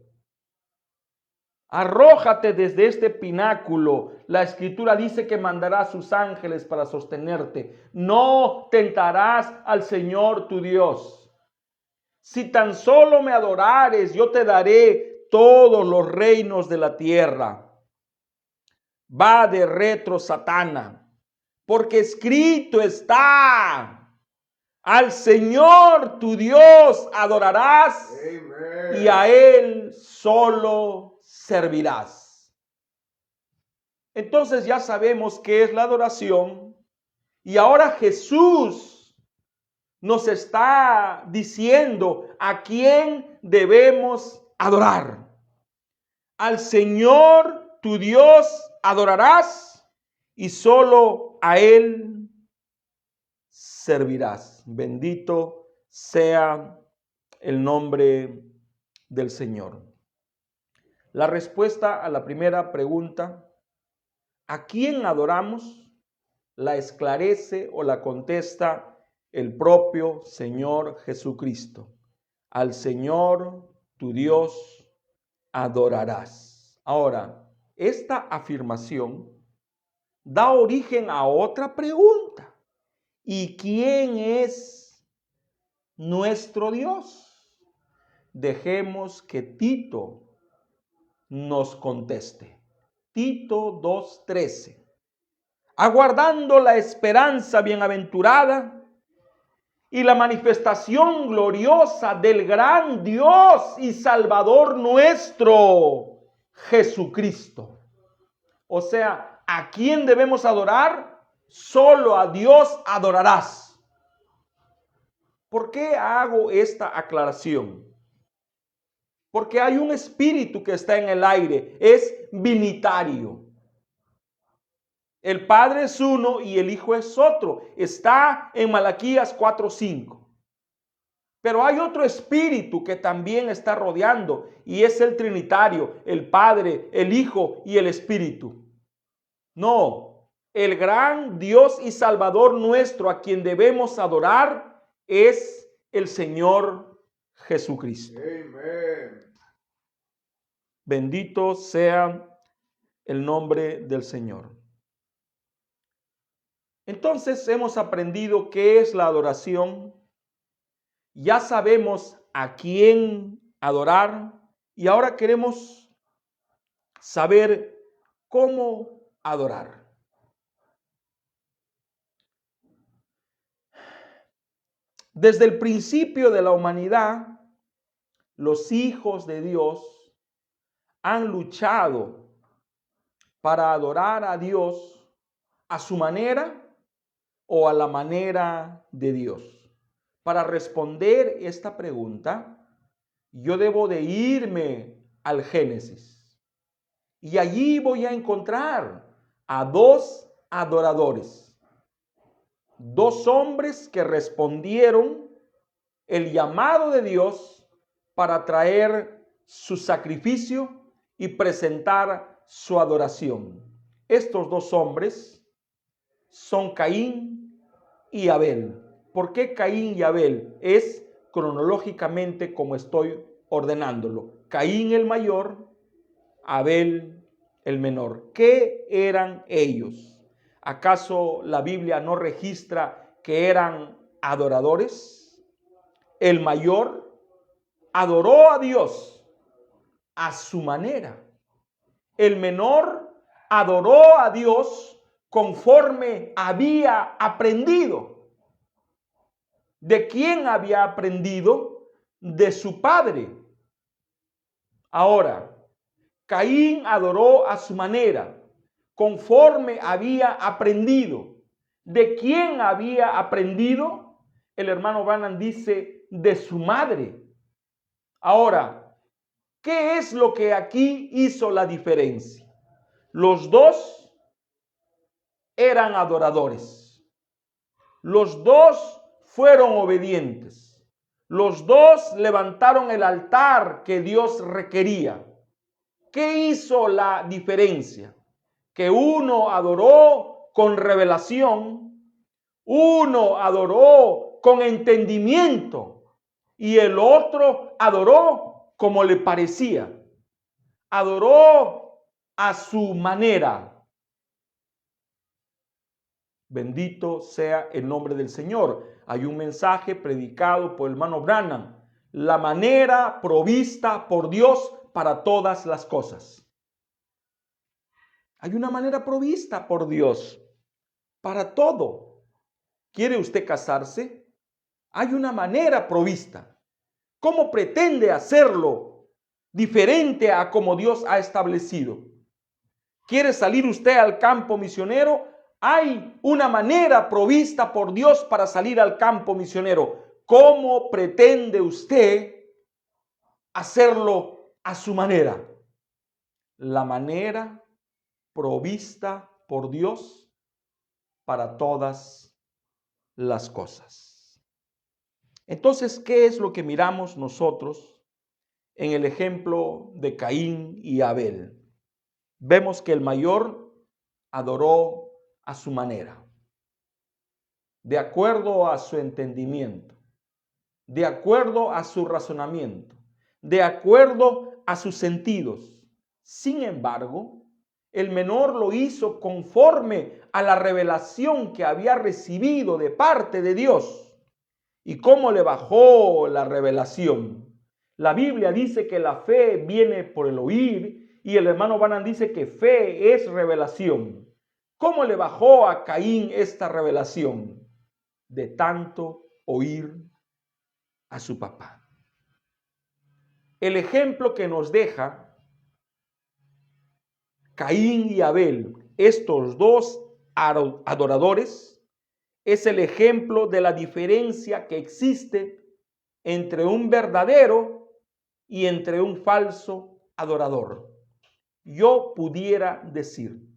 Arrójate desde este pináculo. La Escritura dice que mandará a sus ángeles para sostenerte. No tentarás al Señor tu Dios. Si tan solo me adorares, yo te daré todos los reinos de la tierra. Va de retro, Satana, porque escrito está: al Señor tu Dios adorarás. Amen. Y a Él solo servirás. Entonces ya sabemos qué es la adoración, y ahora Jesús nos está diciendo a quién debemos adorar. Al Señor tu Dios adorarás, y solo a Él servirás. Bendito sea el nombre del Señor. La respuesta a la primera pregunta, ¿a quién adoramos?, la esclarece o la contesta el propio Señor Jesucristo. Al Señor tu Dios adorarás. Ahora, esta afirmación da origen a otra pregunta. ¿Y quién es nuestro Dios? Dejemos que Tito nos conteste. Tito 2:13. Aguardando la esperanza bienaventurada y la manifestación gloriosa del gran Dios y Salvador nuestro, Jesucristo. O sea, ¿a quién debemos adorar? Solo a Dios adorarás. ¿Por qué hago esta aclaración? porque hay un espíritu que está en el aire, es binitario. El Padre es uno y el Hijo es otro. Está en Malaquías 4:5. Pero hay otro espíritu que también está rodeando y es el Trinitario, el Padre, el Hijo y el Espíritu. No, el gran Dios y Salvador nuestro a quien debemos adorar es el Señor Jesucristo. Amen. Bendito sea el nombre del Señor. Entonces hemos aprendido qué es la adoración. Ya sabemos a quién adorar y ahora queremos saber cómo adorar. Desde el principio de la humanidad, los hijos de Dios han luchado para adorar a Dios a su manera o a la manera de Dios. Para responder esta pregunta, yo debo de irme al Génesis. Y allí voy a encontrar a dos adoradores. Dos hombres que respondieron el llamado de Dios para traer su sacrificio y presentar su adoración. Estos dos hombres son Caín y Abel. ¿Por qué Caín y Abel? Es cronológicamente como estoy ordenándolo. Caín el mayor, Abel el menor. ¿Qué eran ellos? ¿Acaso la Biblia no registra que eran adoradores? El mayor adoró a Dios a su manera. El menor adoró a Dios conforme había aprendido. ¿De quién había aprendido? De su padre. Ahora, Caín adoró a su manera, conforme había aprendido. ¿De quién había aprendido? El hermano Branham dice, de su madre. Ahora, ¿qué es lo que aquí hizo la diferencia? Los dos eran adoradores. Los dos fueron obedientes. Los dos levantaron el altar que Dios requería. ¿Qué hizo la diferencia? Que uno adoró con revelación, uno adoró con entendimiento y el otro adoró como le parecía. Adoró a su manera. Bendito sea el nombre del Señor. Hay un mensaje predicado por el hermano Branham. La manera provista por Dios para todas las cosas. Hay una manera provista por Dios para todo. ¿Quiere usted casarse? Hay una manera provista. ¿Cómo pretende hacerlo diferente a como Dios ha establecido? ¿Quiere salir usted al campo misionero? Hay una manera provista por Dios para salir al campo misionero. ¿Cómo pretende usted hacerlo a su manera? La manera provista por Dios para todas las cosas. Entonces, ¿qué es lo que miramos nosotros en el ejemplo de Caín y Abel? Vemos que el mayor adoró a su manera, de acuerdo a su entendimiento, de acuerdo a su razonamiento, de acuerdo a sus sentidos. Sin embargo, el menor lo hizo conforme a la revelación que había recibido de parte de Dios. ¿Y cómo le bajó la revelación? La Biblia dice que la fe viene por el oír y el hermano Branham dice que fe es revelación. ¿Cómo le bajó a Caín esta revelación? De tanto oír a su papá. El ejemplo que nos deja Caín y Abel, estos dos adoradores, es el ejemplo de la diferencia que existe entre un verdadero y entre un falso adorador. Yo pudiera decir,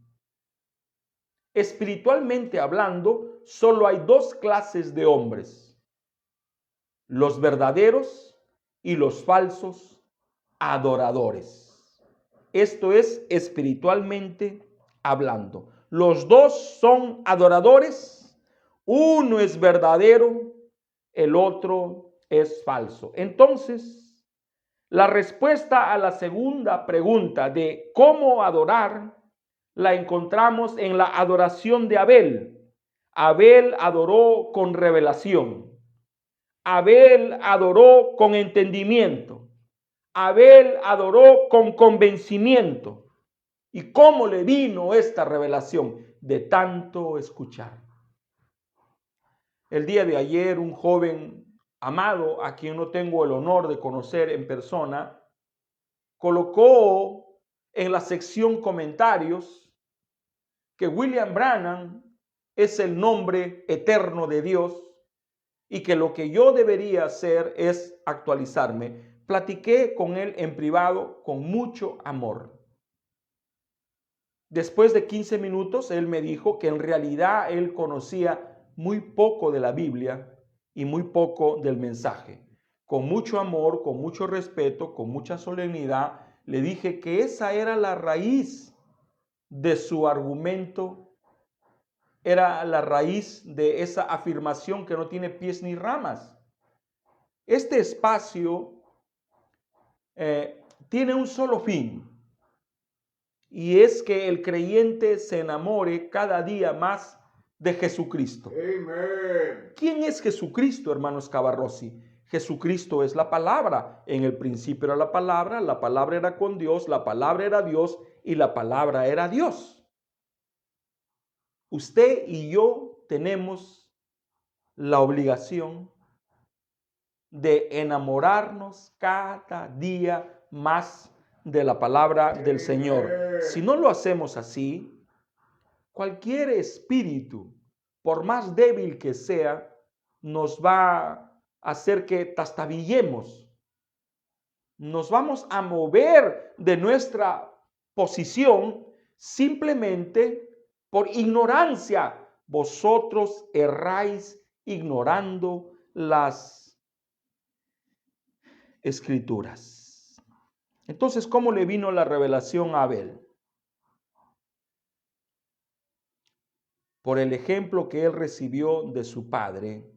espiritualmente hablando, solo hay dos clases de hombres: los verdaderos y los falsos adoradores. Esto es espiritualmente hablando. Los dos son adoradores, uno es verdadero, el otro es falso. Entonces, la respuesta a la segunda pregunta de cómo adorar la encontramos en la adoración de Abel. Abel adoró con revelación. Abel adoró con entendimiento. Abel adoró con convencimiento. ¿Y cómo le vino esta revelación? De tanto escuchar. El día de ayer, un joven amado, a quien no tengo el honor de conocer en persona, colocó en la sección comentarios que William Branham es el nombre eterno de Dios y que lo que yo debería hacer es actualizarme. Platiqué con él en privado con mucho amor. Después de 15 minutos, él me dijo que en realidad él conocía muy poco de la Biblia y muy poco del mensaje. Con mucho amor, con mucho respeto, con mucha solemnidad, le dije que esa era la raíz de su argumento, era la raíz de esa afirmación que no tiene pies ni ramas. Este espacio tiene un solo fin, y es que el creyente se enamore cada día más de Jesucristo. Amen. ¿Quién es Jesucristo, hermanos Cavarrossi? Jesucristo es la palabra. En el principio era la palabra era con Dios, la palabra era Dios y la palabra era Dios. Usted y yo tenemos la obligación de enamorarnos cada día más de la palabra del Señor. Si no lo hacemos así, cualquier espíritu, por más débil que sea, nos va a hacer que trastabillemos. Nos vamos a mover de nuestra posición simplemente por ignorancia. Vosotros erráis ignorando las Escrituras. Entonces, ¿cómo le vino la revelación a Abel? Por el ejemplo que él recibió de su padre,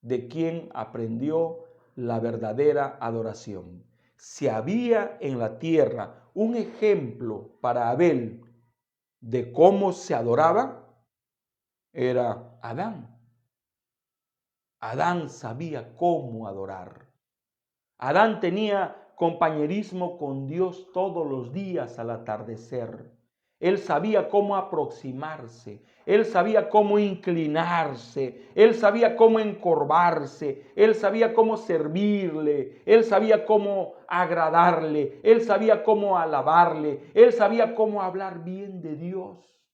de quien aprendió la verdadera adoración. Si había en la tierra un ejemplo para Abel de cómo se adoraba, era Adán. Adán sabía cómo adorar. Adán tenía compañerismo con Dios todos los días al atardecer. Él sabía cómo aproximarse, él sabía cómo inclinarse, él sabía cómo encorvarse, él sabía cómo servirle, él sabía cómo agradarle, él sabía cómo alabarle, él sabía cómo hablar bien de Dios.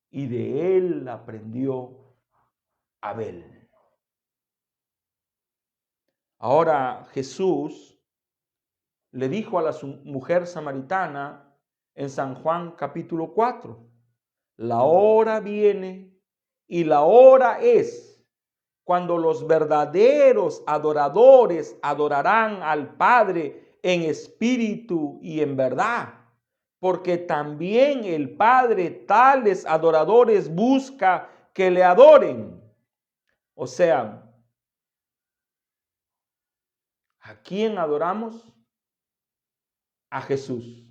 Y de él aprendió Abel. Ahora Jesús le dijo a la mujer samaritana en San Juan capítulo 4, la hora viene y la hora es cuando los verdaderos adoradores adorarán al Padre en espíritu y en verdad, porque también el Padre tales adoradores busca que le adoren. O sea, ¿a quién adoramos? A Jesús.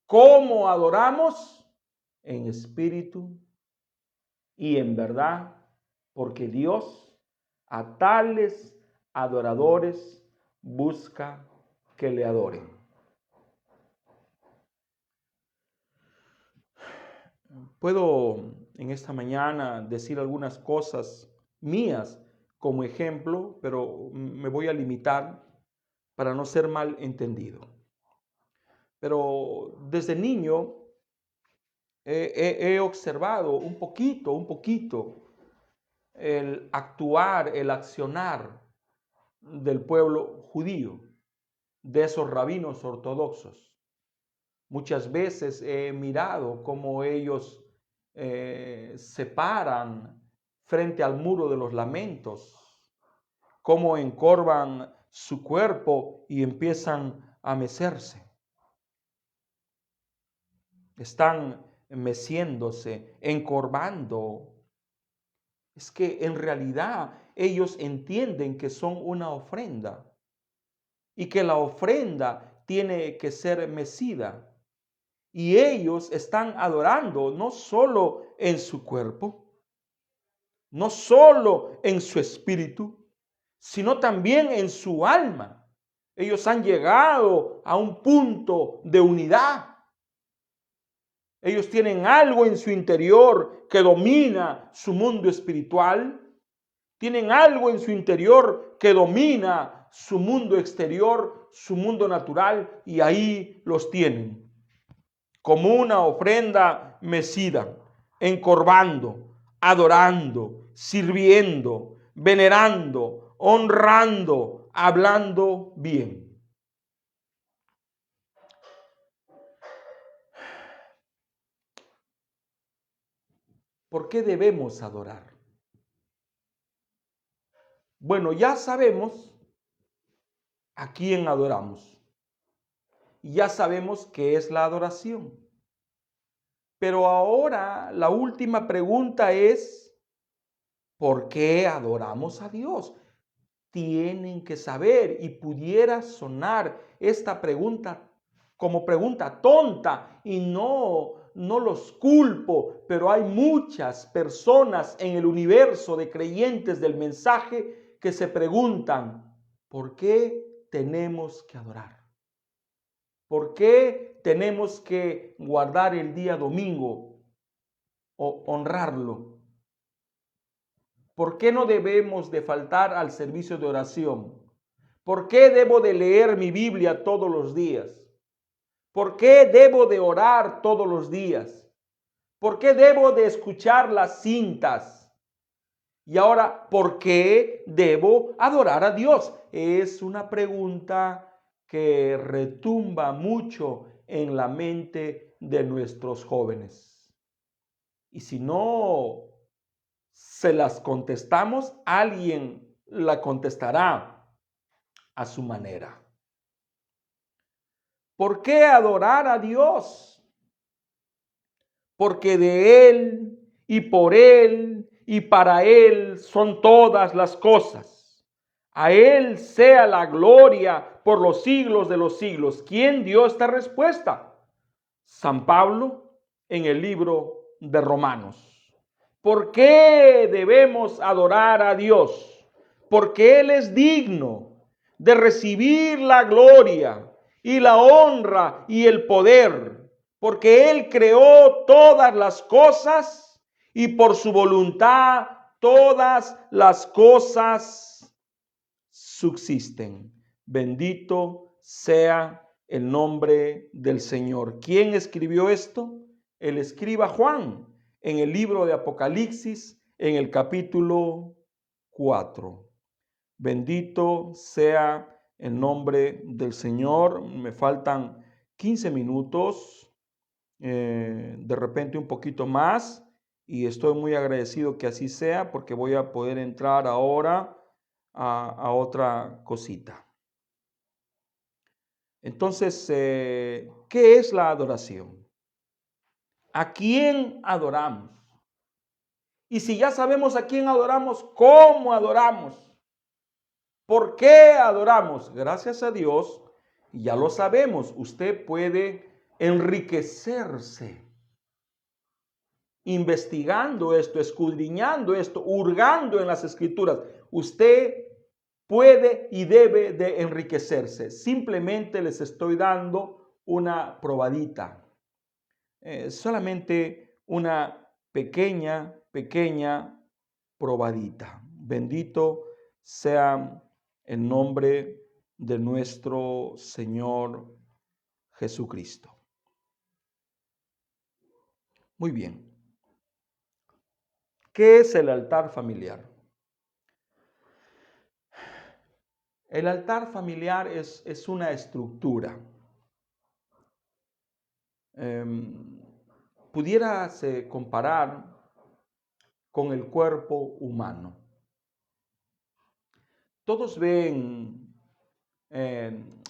¿Cómo adoramos? En espíritu y en verdad, porque Dios a tales adoradores busca que le adoren. Puedo en esta mañana decir algunas cosas mías como ejemplo, pero me voy a limitar para no ser mal entendido. Pero desde niño he observado un poquito el actuar, el accionar del pueblo judío, de esos rabinos ortodoxos. Muchas veces he mirado cómo ellos se paran frente al muro de los lamentos, cómo encorvan su cuerpo y empiezan a mecerse. Están meciéndose, encorvando. Es que en realidad ellos entienden que son una ofrenda y que la ofrenda tiene que ser mecida. Y ellos están adorando no solo en su cuerpo, no solo en su espíritu, sino también en su alma. Ellos han llegado a un punto de unidad. Ellos tienen algo en su interior que domina su mundo espiritual. Tienen algo en su interior que domina su mundo exterior, su mundo natural, y ahí los tienen, como una ofrenda mecida, encorvando, adorando, sirviendo, venerando, honrando, hablando bien. ¿Por qué debemos adorar? Bueno, ya sabemos a quién adoramos. Ya sabemos qué es la adoración. Pero ahora la última pregunta es, ¿por qué adoramos a Dios? Tienen que saber, y pudiera sonar esta pregunta como pregunta tonta, y no los culpo, pero hay muchas personas en el universo de creyentes del mensaje que se preguntan, ¿por qué tenemos que adorar? ¿Por qué tenemos que guardar el día domingo o honrarlo? ¿Por qué no debemos de faltar al servicio de oración? ¿Por qué debo de leer mi Biblia todos los días? ¿Por qué debo de orar todos los días? ¿Por qué debo de escuchar las cintas? Y ahora, ¿por qué debo adorar a Dios? Es una pregunta que retumba mucho en la mente de nuestros jóvenes. Y si no se las contestamos, alguien la contestará a su manera. ¿Por qué adorar a Dios? Porque de Él y por Él y para Él son todas las cosas. A Él sea la gloria por los siglos de los siglos. ¿Quién dio esta respuesta? San Pablo en el libro de Romanos. ¿Por qué debemos adorar a Dios? Porque Él es digno de recibir la gloria y la honra y el poder, porque Él creó todas las cosas y por su voluntad todas las cosas subsisten. Bendito sea el nombre del Señor. ¿Quién escribió esto? El escriba Juan en el libro de Apocalipsis, en el capítulo 4. Bendito sea el nombre del Señor. Me faltan 15 minutos, de repente un poquito más, y estoy muy agradecido que así sea, porque voy a poder entrar ahora a otra cosita. Entonces, ¿qué es la adoración? ¿A quién adoramos? Y si ya sabemos a quién adoramos, ¿cómo adoramos? ¿Por qué adoramos? Gracias a Dios, ya lo sabemos, usted puede enriquecerse investigando esto, escudriñando esto, hurgando en las escrituras. Usted puede y debe de enriquecerse. Simplemente les estoy dando una probadita. Solamente una pequeña probadita. Bendito sea el nombre de nuestro Señor Jesucristo. Muy bien. ¿Qué es el altar familiar? El altar familiar es una estructura. Pudiérase comparar con el cuerpo humano. Todos ven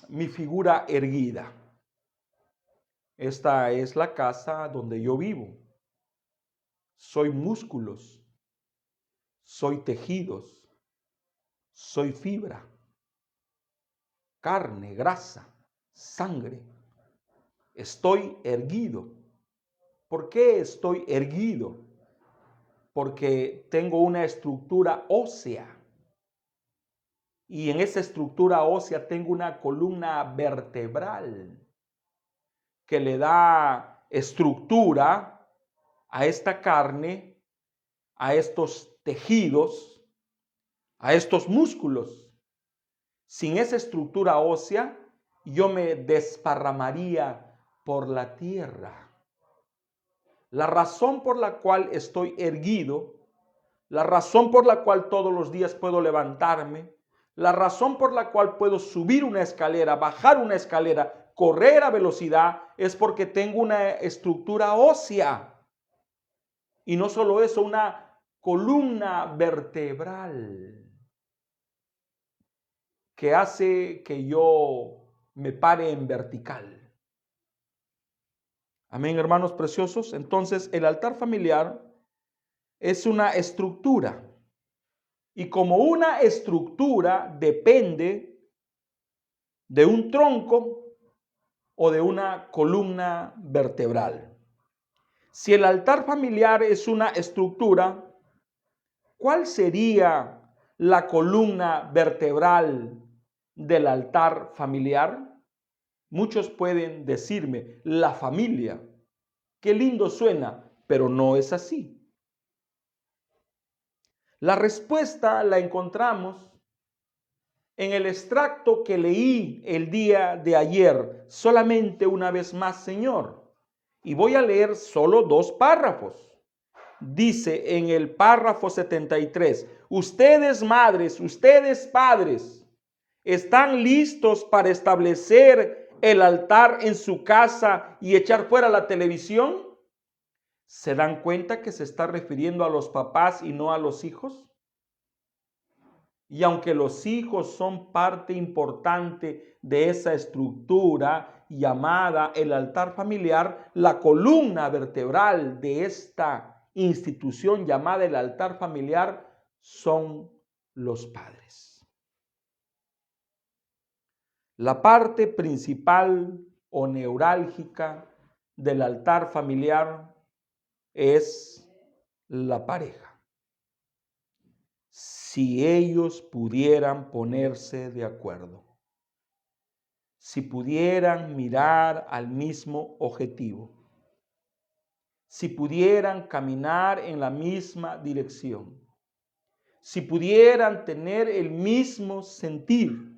mi figura erguida. Esta es la casa donde yo vivo. Soy músculos, soy tejidos, soy fibra, carne, grasa, sangre. Estoy erguido. ¿Por qué estoy erguido? Porque tengo una estructura ósea. Y en esa estructura ósea tengo una columna vertebral que le da estructura a esta carne, a estos tejidos, a estos músculos. Sin esa estructura ósea, yo me desparramaría por la tierra. La razón por la cual estoy erguido, la razón por la cual todos los días puedo levantarme, la razón por la cual puedo subir una escalera, bajar una escalera, correr a velocidad, es porque tengo una estructura ósea. Y no solo eso, una columna vertebral que hace que yo me pare en vertical. Amén, hermanos preciosos. Entonces, el altar familiar es una estructura. Y como una estructura depende de un tronco o de una columna vertebral. Si el altar familiar es una estructura, ¿cuál sería la columna vertebral del altar familiar? Muchos pueden decirme, la familia. Qué lindo suena, pero no es así. La respuesta la encontramos en el extracto que leí el día de ayer, solamente una vez más, Señor. Y voy a leer solo 2 párrafos. Dice en el párrafo 73, ustedes madres, ustedes padres, ¿están listos para establecer el altar en su casa y echar fuera la televisión? ¿Se dan cuenta que se está refiriendo a los papás y no a los hijos? Y aunque los hijos son parte importante de esa estructura llamada el altar familiar, la columna vertebral de esta institución llamada el altar familiar son los padres. La parte principal o neurálgica del altar familiar es la pareja. Si ellos pudieran ponerse de acuerdo, si pudieran mirar al mismo objetivo, si pudieran caminar en la misma dirección, si pudieran tener el mismo sentir,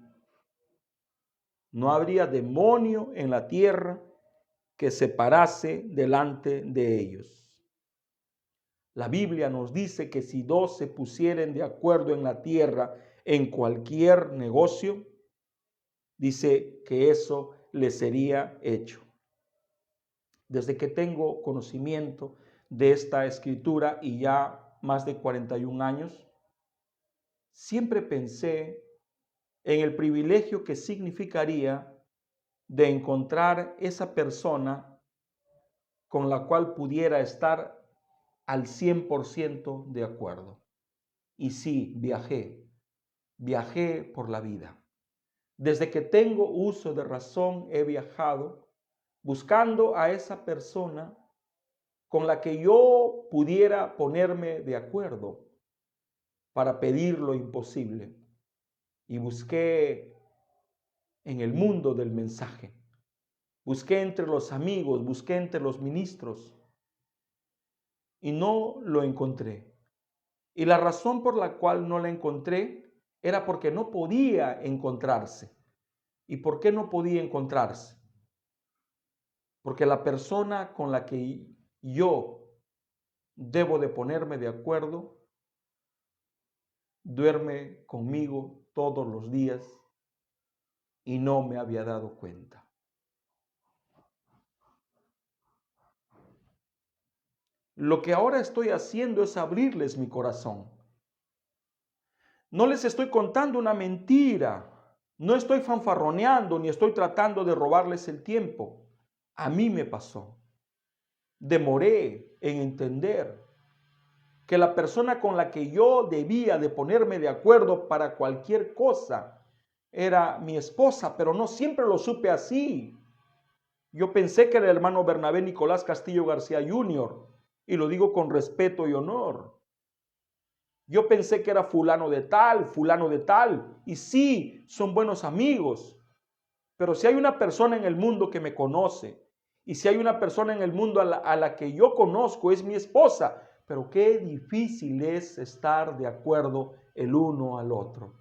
no habría demonio en la tierra que se parase delante de ellos. La Biblia nos dice que si 2 se pusieren de acuerdo en la tierra en cualquier negocio, dice que eso le sería hecho. Desde que tengo conocimiento de esta escritura y ya más de 41 años, siempre pensé en el privilegio que significaría de encontrar esa persona con la cual pudiera estar al 100% de acuerdo. Y sí, viajé por la vida. Desde que tengo uso de razón he viajado buscando a esa persona con la que yo pudiera ponerme de acuerdo para pedir lo imposible. Y busqué en el mundo del mensaje, busqué entre los amigos, busqué entre los ministros y no lo encontré. Y la razón por la cual no la encontré era porque no podía encontrarse. ¿Y por qué no podía encontrarse? Porque la persona con la que yo debo de ponerme de acuerdo duerme conmigo todos los días y no me había dado cuenta. Lo que ahora estoy haciendo es abrirles mi corazón. No les estoy contando una mentira. No estoy fanfarroneando ni estoy tratando de robarles el tiempo. A mí me pasó. Demoré en entender que la persona con la que yo debía de ponerme de acuerdo para cualquier cosa era mi esposa, pero no siempre lo supe así. Yo pensé que era el hermano Bernabé Nicolás Castillo García Jr., y lo digo con respeto y honor. Yo pensé que era fulano de tal, y sí, son buenos amigos. Pero si hay una persona en el mundo que me conoce, y si hay una persona en el mundo a la que yo conozco, es mi esposa. Pero qué difícil es estar de acuerdo el uno al otro.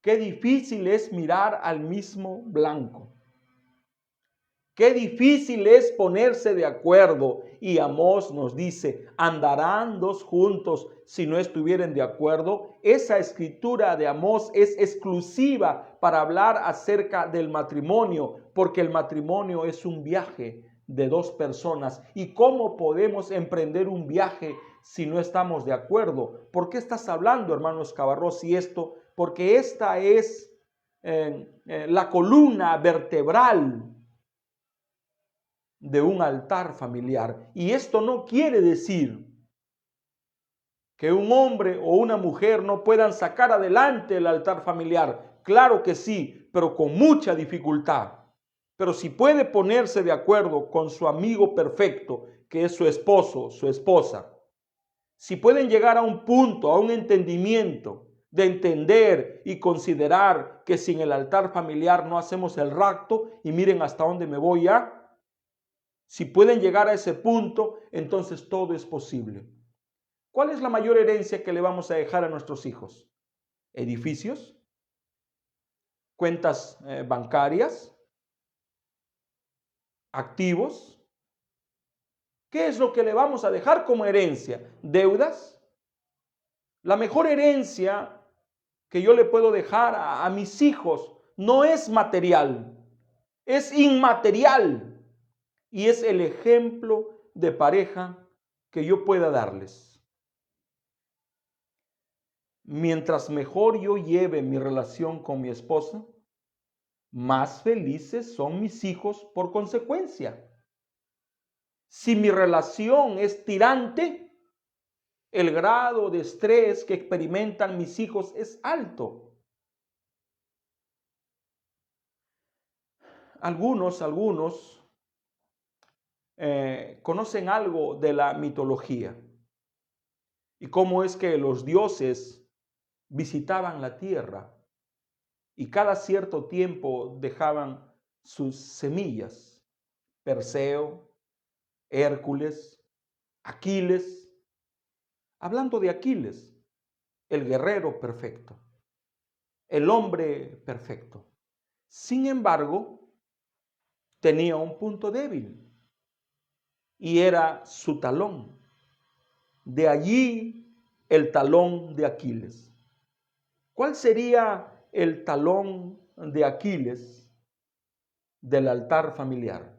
Qué difícil es mirar al mismo blanco. Qué difícil es ponerse de acuerdo. Y Amós nos dice, andarán dos juntos si no estuvieren de acuerdo. Esa escritura de Amós es exclusiva para hablar acerca del matrimonio, porque el matrimonio es un viaje de dos personas. ¿Y cómo podemos emprender un viaje si no estamos de acuerdo? ¿Por qué estás hablando, hermano Escabarros, y esto? Porque esta es la columna vertebral de un altar familiar. Y esto no quiere decir que un hombre o una mujer no puedan sacar adelante el altar familiar. Claro que sí, pero con mucha dificultad. Pero si puede ponerse de acuerdo con su amigo perfecto, que es su esposo, su esposa, si pueden llegar a un punto, a un entendimiento de entender y considerar que sin el altar familiar no hacemos el rapto, y miren hasta dónde me voy ya. Si pueden llegar a ese punto, entonces todo es posible. ¿Cuál es la mayor herencia que le vamos a dejar a nuestros hijos? ¿Edificios? ¿Cuentas bancarias? ¿Activos? ¿Qué es lo que le vamos a dejar como herencia? ¿Deudas? La mejor herencia que yo le puedo dejar a mis hijos no es material, es inmaterial. Y es el ejemplo de pareja que yo pueda darles. Mientras mejor yo lleve mi relación con mi esposa, más felices son mis hijos por consecuencia. Si mi relación es tirante, el grado de estrés que experimentan mis hijos es alto. Algunos conocen algo de la mitología y cómo es que los dioses visitaban la tierra y cada cierto tiempo dejaban sus semillas. Perseo, Hércules, Aquiles. Hablando de Aquiles, el guerrero perfecto, el hombre perfecto. Sin embargo, tenía un punto débil y era su talón. De allí el talón de Aquiles. ¿Cuál sería el talón de Aquiles del altar familiar?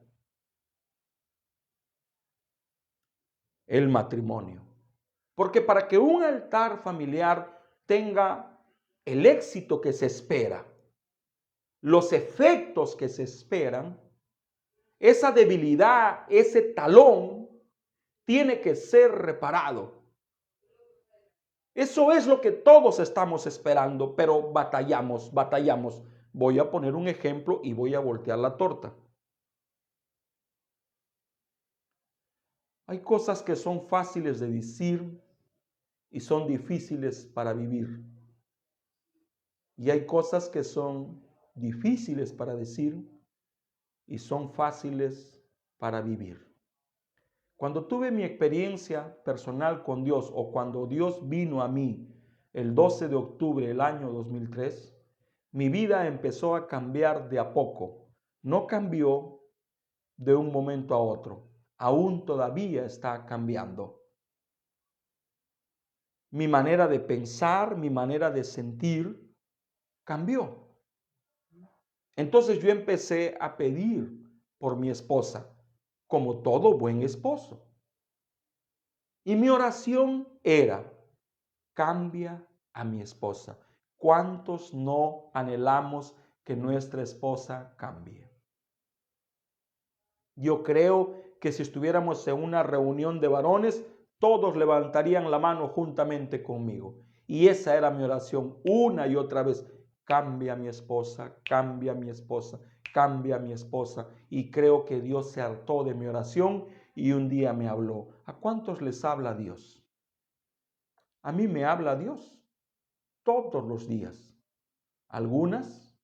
El matrimonio. Porque para que un altar familiar tenga el éxito que se espera, los efectos que se esperan, esa debilidad, ese talón, tiene que ser reparado. Eso es lo que todos estamos esperando, pero batallamos. Voy a poner un ejemplo y voy a voltear la torta. Hay cosas que son fáciles de decir y son difíciles para vivir. Y hay cosas que son difíciles para decir y son fáciles para vivir. Cuando tuve mi experiencia personal con Dios, o cuando Dios vino a mí el 12 de octubre del año 2003, mi vida empezó a cambiar de a poco. No cambió de un momento a otro. Aún todavía está cambiando. Mi manera de pensar, mi manera de sentir cambió. Entonces yo empecé a pedir por mi esposa, como todo buen esposo. Y mi oración era, cambia a mi esposa. ¿Cuántos no anhelamos que nuestra esposa cambie? Yo creo que si estuviéramos en una reunión de varones, todos levantarían la mano juntamente conmigo. Y esa era mi oración una y otra vez. Cambia a mi esposa, cambia a mi esposa, cambia a mi esposa. Y creo que Dios se hartó de mi oración y un día me habló. ¿A cuántos les habla Dios? A mí me habla Dios todos los días. Algunas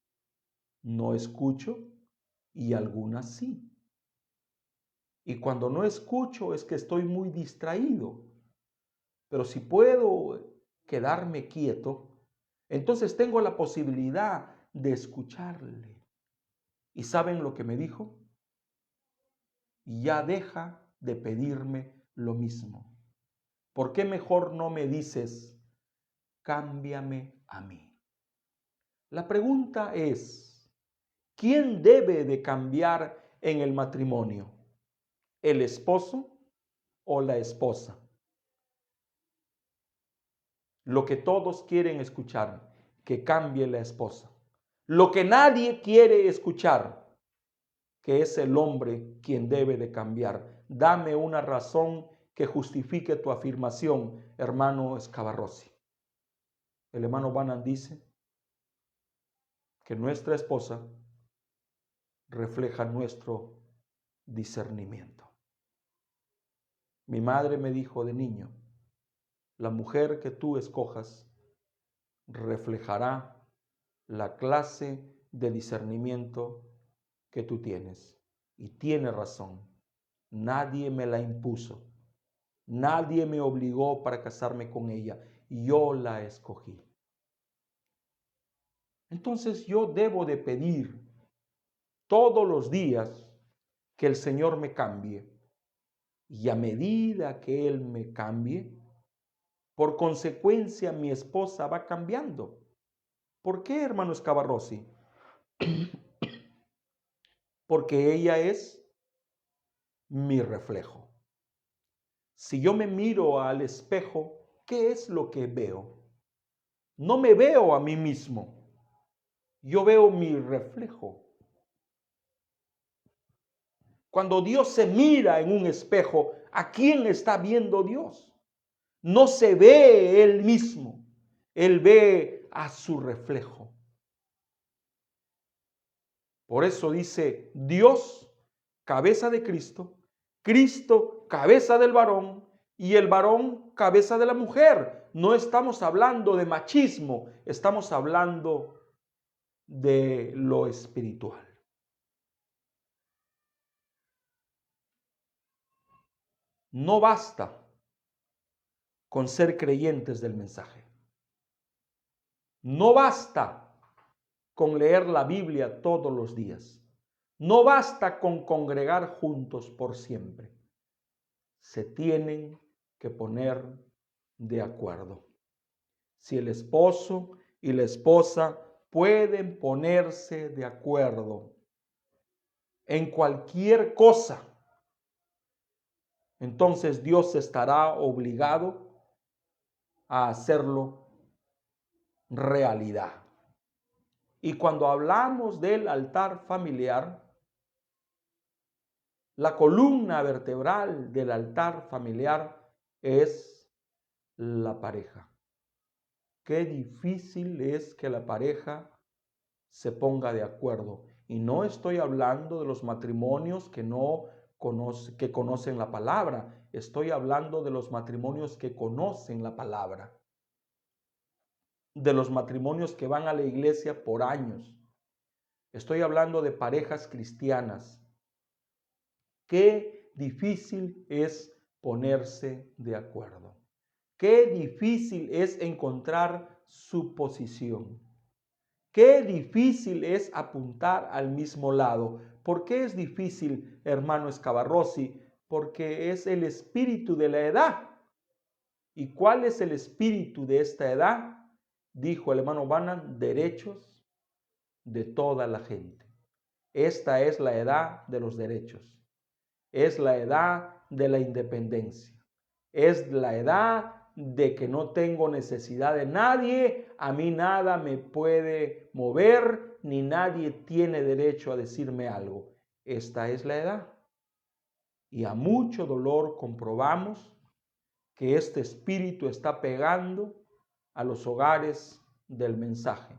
no escucho y algunas sí. Y cuando no escucho es que estoy muy distraído. Pero si puedo quedarme quieto, entonces tengo la posibilidad de escucharle. ¿Y saben lo que me dijo? Ya deja de pedirme lo mismo. ¿Por qué mejor no me dices, cámbiame a mí? La pregunta es, ¿quién debe de cambiar en el matrimonio? ¿El esposo o la esposa? Lo que todos quieren escuchar, que cambie la esposa. Lo que nadie quiere escuchar, que es el hombre quien debe de cambiar. Dame una razón que justifique tu afirmación, hermano Escavarrosi. El hermano Banan dice que nuestra esposa refleja nuestro discernimiento. Mi madre me dijo de niño, la mujer que tú escojas reflejará la clase de discernimiento que tú tienes. Y tiene razón. Nadie me la impuso. Nadie me obligó para casarme con ella. Yo la escogí. Entonces yo debo de pedir todos los días que el Señor me cambie. Y a medida que Él me cambie, por consecuencia mi esposa va cambiando. ¿Por qué, hermano Escavarrosi? Porque ella es mi reflejo. Si yo me miro al espejo, ¿qué es lo que veo? No me veo a mí mismo. Yo veo mi reflejo. Cuando Dios se mira en un espejo, ¿a quién está viendo Dios? No se ve Él mismo. Él ve a su reflejo. Por eso dice Dios, cabeza de Cristo, Cristo, cabeza del varón, y el varón, cabeza de la mujer. No estamos hablando de machismo, estamos hablando de lo espiritual. No basta con ser creyentes del mensaje. No basta con leer la Biblia todos los días. No basta con congregar juntos por siempre. Se tienen que poner de acuerdo. Si el esposo y la esposa pueden ponerse de acuerdo en cualquier cosa, entonces Dios estará obligado a hacerlo realidad. Y cuando hablamos del altar familiar, la columna vertebral del altar familiar es la pareja. Qué difícil es que la pareja se ponga de acuerdo. Y no estoy hablando de los matrimonios que conocen la palabra. Estoy hablando de los matrimonios que conocen la palabra. De los matrimonios que van a la iglesia por años. Estoy hablando de parejas cristianas. Qué difícil es ponerse de acuerdo. Qué difícil es encontrar su posición. Qué difícil es apuntar al mismo lado. ¿Por qué es difícil, hermano Escavarrosi? Porque es el espíritu de la edad. ¿Y cuál es el espíritu de esta edad? Dijo el hermano Banan, derechos, de toda la gente. Esta es la edad de los derechos. Es la edad de la independencia. Es la edad de que no tengo necesidad de nadie, a mí nada me puede mover, ni nadie tiene derecho a decirme algo. Esta es la edad. Y a mucho dolor comprobamos que este espíritu está pegando a los hogares del mensaje.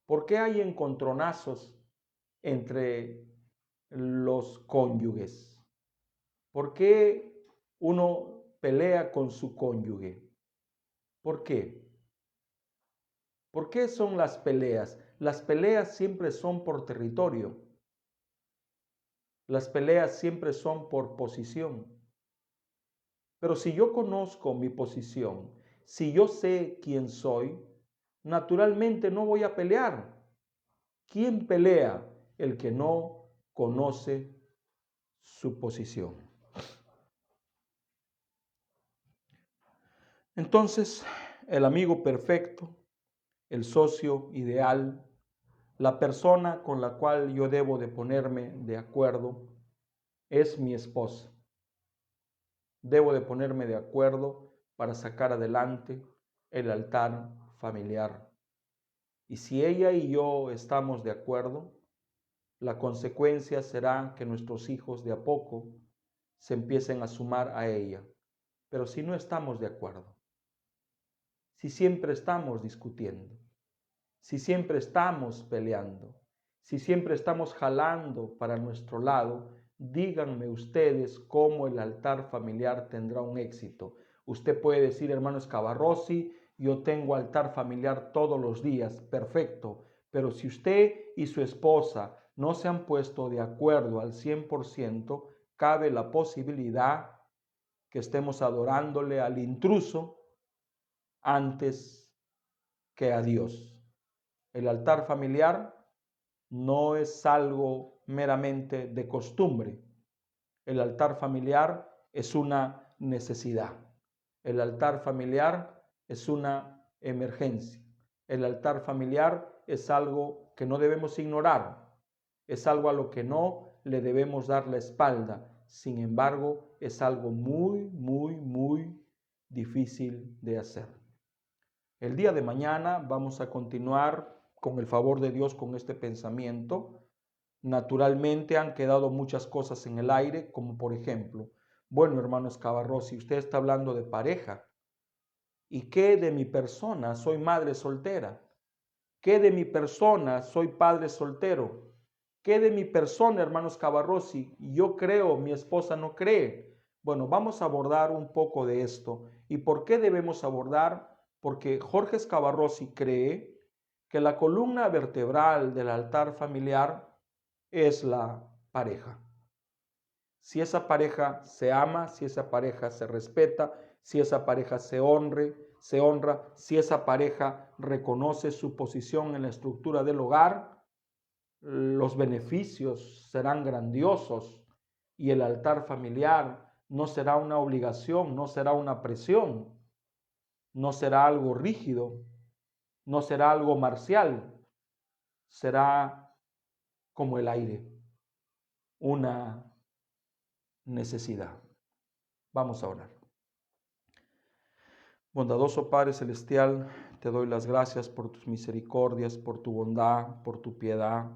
¿Por qué hay encontronazos entre los cónyuges? ¿Por qué uno pelea con su cónyuge? ¿Por qué? ¿Por qué son las peleas? Las peleas siempre son por territorio. Las peleas siempre son por posición. Pero si yo conozco mi posición, si yo sé quién soy, naturalmente no voy a pelear. ¿Quién pelea? El que no conoce su posición. Entonces, el amigo perfecto, el socio ideal, la persona con la cual yo debo de ponerme de acuerdo, es mi esposa. Debo de ponerme de acuerdo para sacar adelante el altar familiar. Y si ella y yo estamos de acuerdo, la consecuencia será que nuestros hijos de a poco se empiecen a sumar a ella. Pero si no estamos de acuerdo, si siempre estamos discutiendo, si siempre estamos peleando, si siempre estamos jalando para nuestro lado, díganme ustedes cómo el altar familiar tendrá un éxito. Usted puede decir, hermano Escavarrossi, yo tengo altar familiar todos los días, perfecto, pero si usted y su esposa no se han puesto de acuerdo al 100%, cabe la posibilidad que estemos adorándole al intruso antes que a Dios. El altar familiar no es algo meramente de costumbre. El altar familiar es una necesidad. El altar familiar es una emergencia. El altar familiar es algo que no debemos ignorar. Es algo a lo que no le debemos dar la espalda. Sin embargo, es algo muy, muy, muy difícil de hacer. El día de mañana vamos a continuar con el favor de Dios con este pensamiento. Naturalmente han quedado muchas cosas en el aire, como por ejemplo, bueno, hermano Escavarrossi, usted está hablando de pareja. ¿Y qué de mi persona? Soy madre soltera. ¿Qué de mi persona? Soy padre soltero. ¿Qué de mi persona, hermano Escavarrossi? Yo creo, mi esposa no cree. Bueno, vamos a abordar un poco de esto. ¿Y por qué debemos abordar? Porque Jorge Escavarrossi cree que la columna vertebral del altar familiar es la pareja. Si esa pareja se ama, si esa pareja se respeta, si esa pareja se honra, si esa pareja reconoce su posición en la estructura del hogar, los beneficios serán grandiosos y el altar familiar no será una obligación, no será una presión, no será algo rígido, no será algo marcial, será como el aire, una necesidad. Vamos a orar. Bondadoso Padre Celestial, te doy las gracias por tus misericordias, por tu bondad, por tu piedad,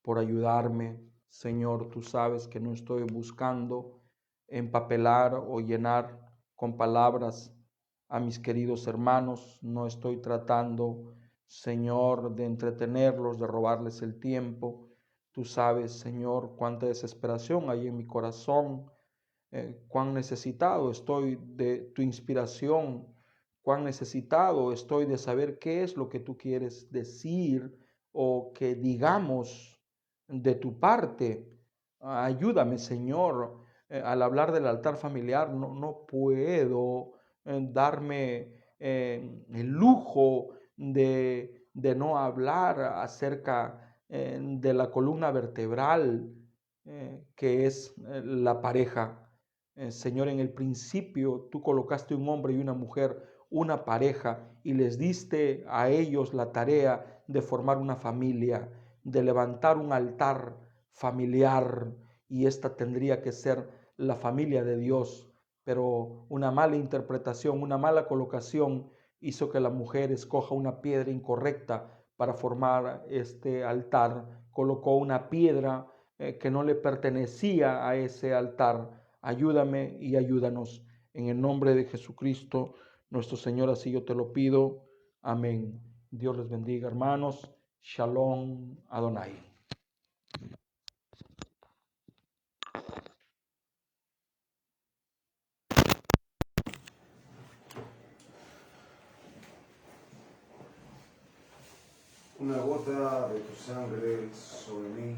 por ayudarme. Señor, tú sabes que no estoy buscando empapelar o llenar con palabras a mis queridos hermanos. No estoy tratando, Señor, de entretenerlos, de robarles el tiempo. Tú sabes, Señor, cuánta desesperación hay en mi corazón, cuán necesitado estoy de tu inspiración, cuán necesitado estoy de saber qué es lo que tú quieres decir o que digamos de tu parte. Ayúdame, Señor, al hablar del altar familiar no puedo darme el lujo de no hablar acerca de la columna vertebral que es la pareja. Señor, en el principio tú colocaste un hombre y una mujer. una pareja y les diste a ellos la tarea de formar una familia, de levantar un altar familiar, y esta tendría que ser la familia de Dios. Pero una mala interpretación, una mala colocación hizo que la mujer escoja una piedra incorrecta para formar este altar. Colocó una piedra que no le pertenecía a ese altar. Ayúdame y ayúdanos. En el nombre de Jesucristo, nuestro Señor, así yo te lo pido. Amén. Dios les bendiga, hermanos. Shalom Adonai. Una gota de tu sangre sobre mí,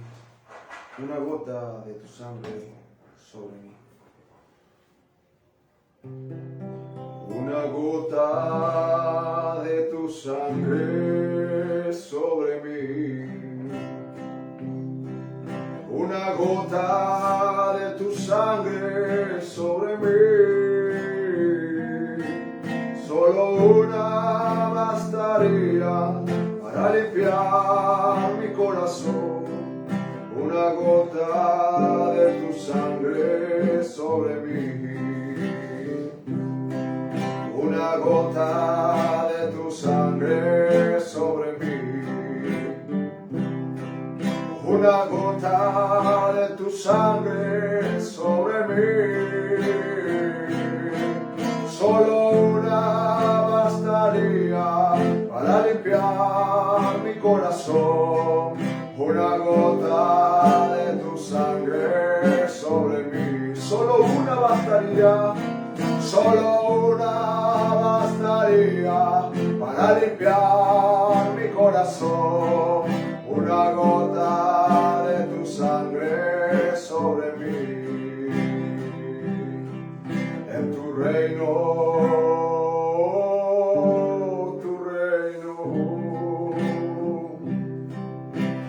una gota de tu sangre sobre mí. Una gota de tu sangre sobre mí. Una gota de tu sangre sobre mí. Solo una bastaría para limpiar mi corazón. Una gota de tu sangre sobre mí. Una gota de tu sangre sobre mí. Una gota de tu sangre sobre mí. Solo una bastaría para limpiar mi corazón. Una gota de tu sangre sobre mí. Solo una bastaría. Solo una bastaría para limpiar mi corazón. Una gota de tu sangre sobre mí. En tu reino,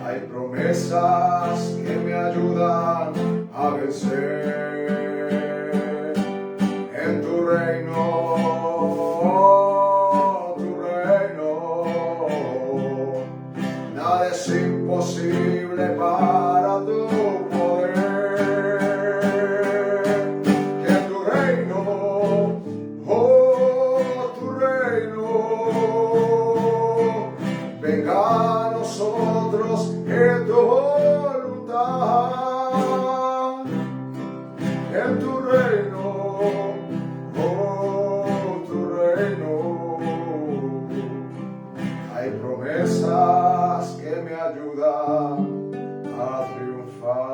hay promesas que me ayudan a vencer. Tu reino, nada es imposible para tu poder. Que tu reino, oh, tu reino, venga a nosotros en tu voluntad. En tu reino, hay promesas que me ayudan a triunfar.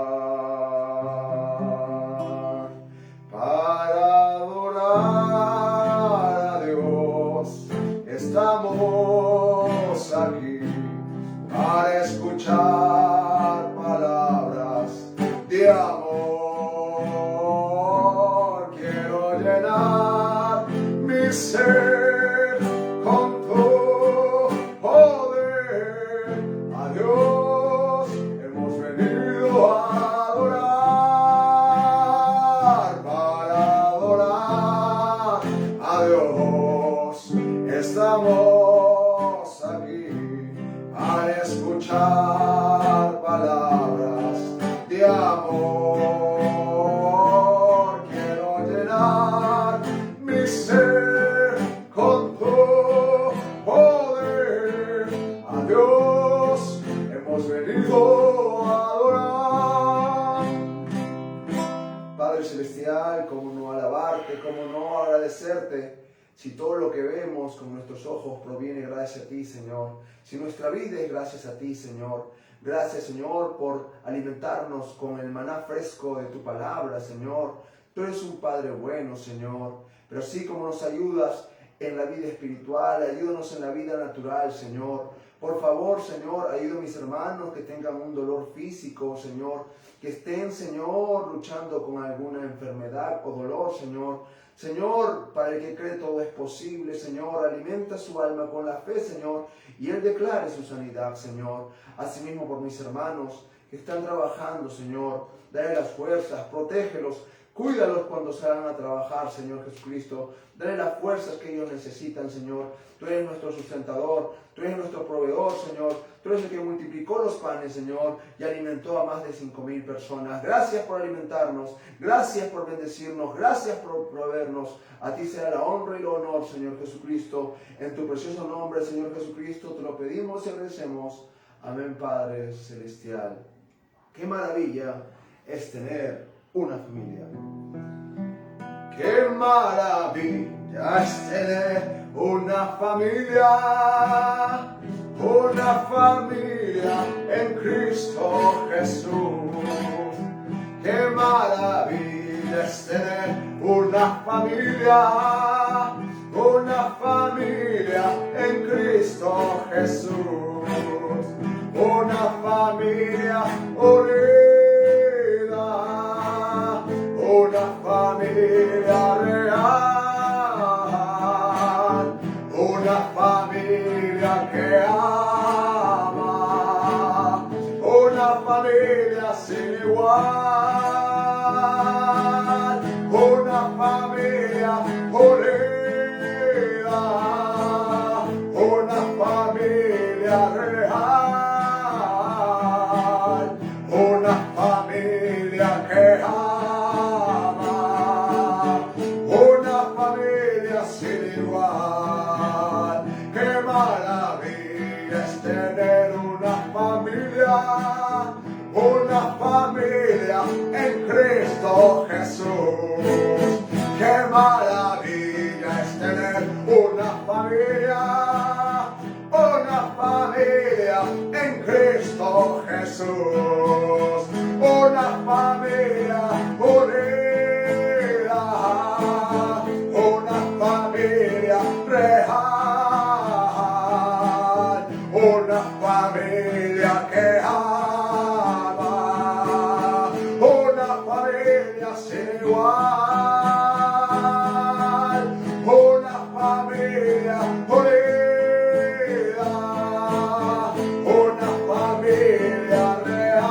Para adorar a Dios estamos aquí. Para escuchar palabras de amor, quiero llenar mi ser. Estamos aquí al escuchar palabras de amor. Quiero llenar mi ser con tu poder. A Dios hemos venido a adorar. Padre Celestial, cómo no alabarte, cómo no agradecerte. Si todo lo que vemos con nuestros ojos proviene gracias a ti, Señor. Si nuestra vida es gracias a ti, Señor. Gracias, Señor, por alimentarnos con el maná fresco de tu palabra, Señor. Tú eres un Padre bueno, Señor. Pero así como nos ayudas en la vida espiritual, ayúdanos en la vida natural, Señor. Por favor, Señor, ayuda a mis hermanos que tengan un dolor físico, Señor. Que estén, Señor, luchando con alguna enfermedad o dolor, Señor. Señor, para el que cree todo es posible, Señor, alimenta su alma con la fe, Señor, y Él declare su sanidad, Señor. Asimismo por mis hermanos que están trabajando, Señor, dale las fuerzas, protégelos, Cuídalos cuando salgan a trabajar, Señor Jesucristo. Dale las fuerzas que ellos necesitan, Señor. Tú eres nuestro sustentador, tú eres nuestro proveedor, Señor. Tú eres el que multiplicó los panes, Señor, y alimentó a más de 5,000 personas. Gracias por alimentarnos, gracias por bendecirnos, gracias por proveernos. A ti sea la honra y el honor, Señor Jesucristo. En tu precioso nombre, Señor Jesucristo, te lo pedimos y agradecemos. Amén, Padre Celestial. Qué maravilla es tener una familia. Qué maravilla es tener una familia en Cristo Jesús. Qué maravilla es tener una familia en Cristo Jesús. Una familia unida, una familia real, una familia que ama, una familia sin igual, una familia unida, una familia real, una familia que ama, una familia sin igual. Qué maravilla es tener una familia en Cristo Jesús. Qué maravilla es tener una familia en Cristo Jesús. Una familia unida, una familia real, una familia que ama, una familia sin igual, una familia unida, una familia real,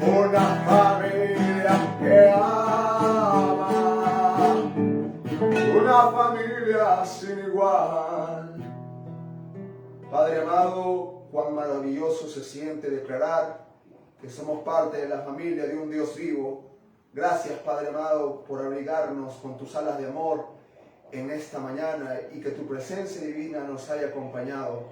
una familia que ama, una familia sin igual. Padre amado, cuán maravilloso se siente declarar que somos parte de la familia de un Dios vivo. Gracias, Padre amado, por abrigarnos con tus alas de amor en esta mañana y que tu presencia divina nos haya acompañado.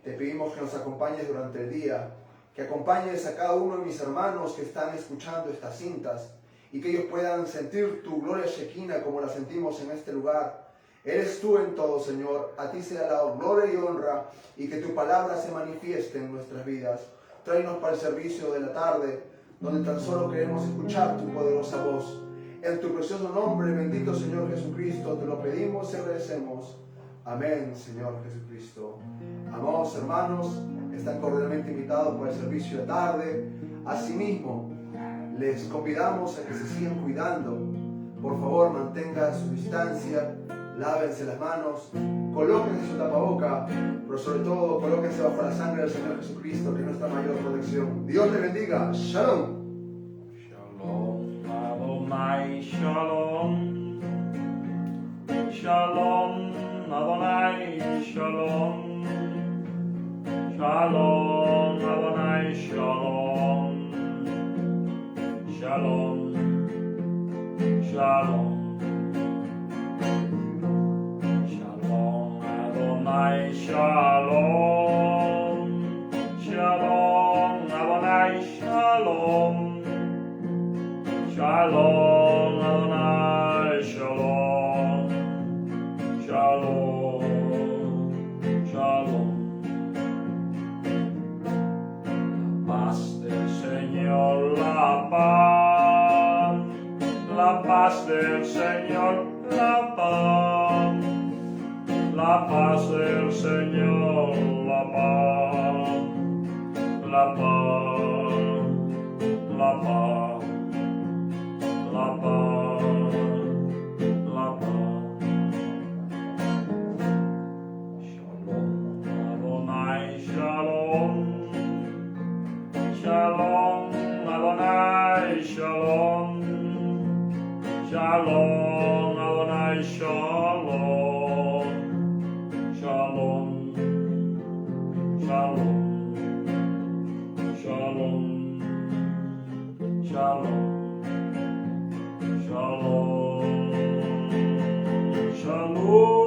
Te pedimos que nos acompañes durante el día, que acompañes a cada uno de mis hermanos que están escuchando estas cintas y que ellos puedan sentir tu gloria Shekinah como la sentimos en este lugar. Eres tú en todo, Señor. A ti sea la gloria y honra y que tu palabra se manifieste en nuestras vidas. Tráenos para el servicio de la tarde, donde tan solo queremos escuchar tu poderosa voz. En tu precioso nombre, bendito Señor Jesucristo, te lo pedimos y agradecemos. Amén, Señor Jesucristo. Amados hermanos, están cordialmente invitados para el servicio de tarde. Asimismo, les convidamos a que se sigan cuidando. Por favor, mantengan su distancia, lávense las manos, colóquense su tapaboca, pero sobre todo colóquense bajo la sangre del Señor Jesucristo, que es nuestra mayor protección. Dios les bendiga. Shalom. Shalom Adonai Shalom. Shalom Adonai Shalom. Shalom Adonai Shalom. Shalom. Shalom. Shalom Adonai Shalom. Shalom Adonai Shalom. Shalom Adonai Shalom. Shalom. Shalom. La paz del Señor, la paz del Señor, la paz del Señor, la paz, la paz, la paz, la paz, la paz. Shalom Adonai Shalom. Shalom Adonai Shalom. Shalom, Adonai Shalom, Shalom, Shalom, Shalom, Shalom, Shalom, Shalom.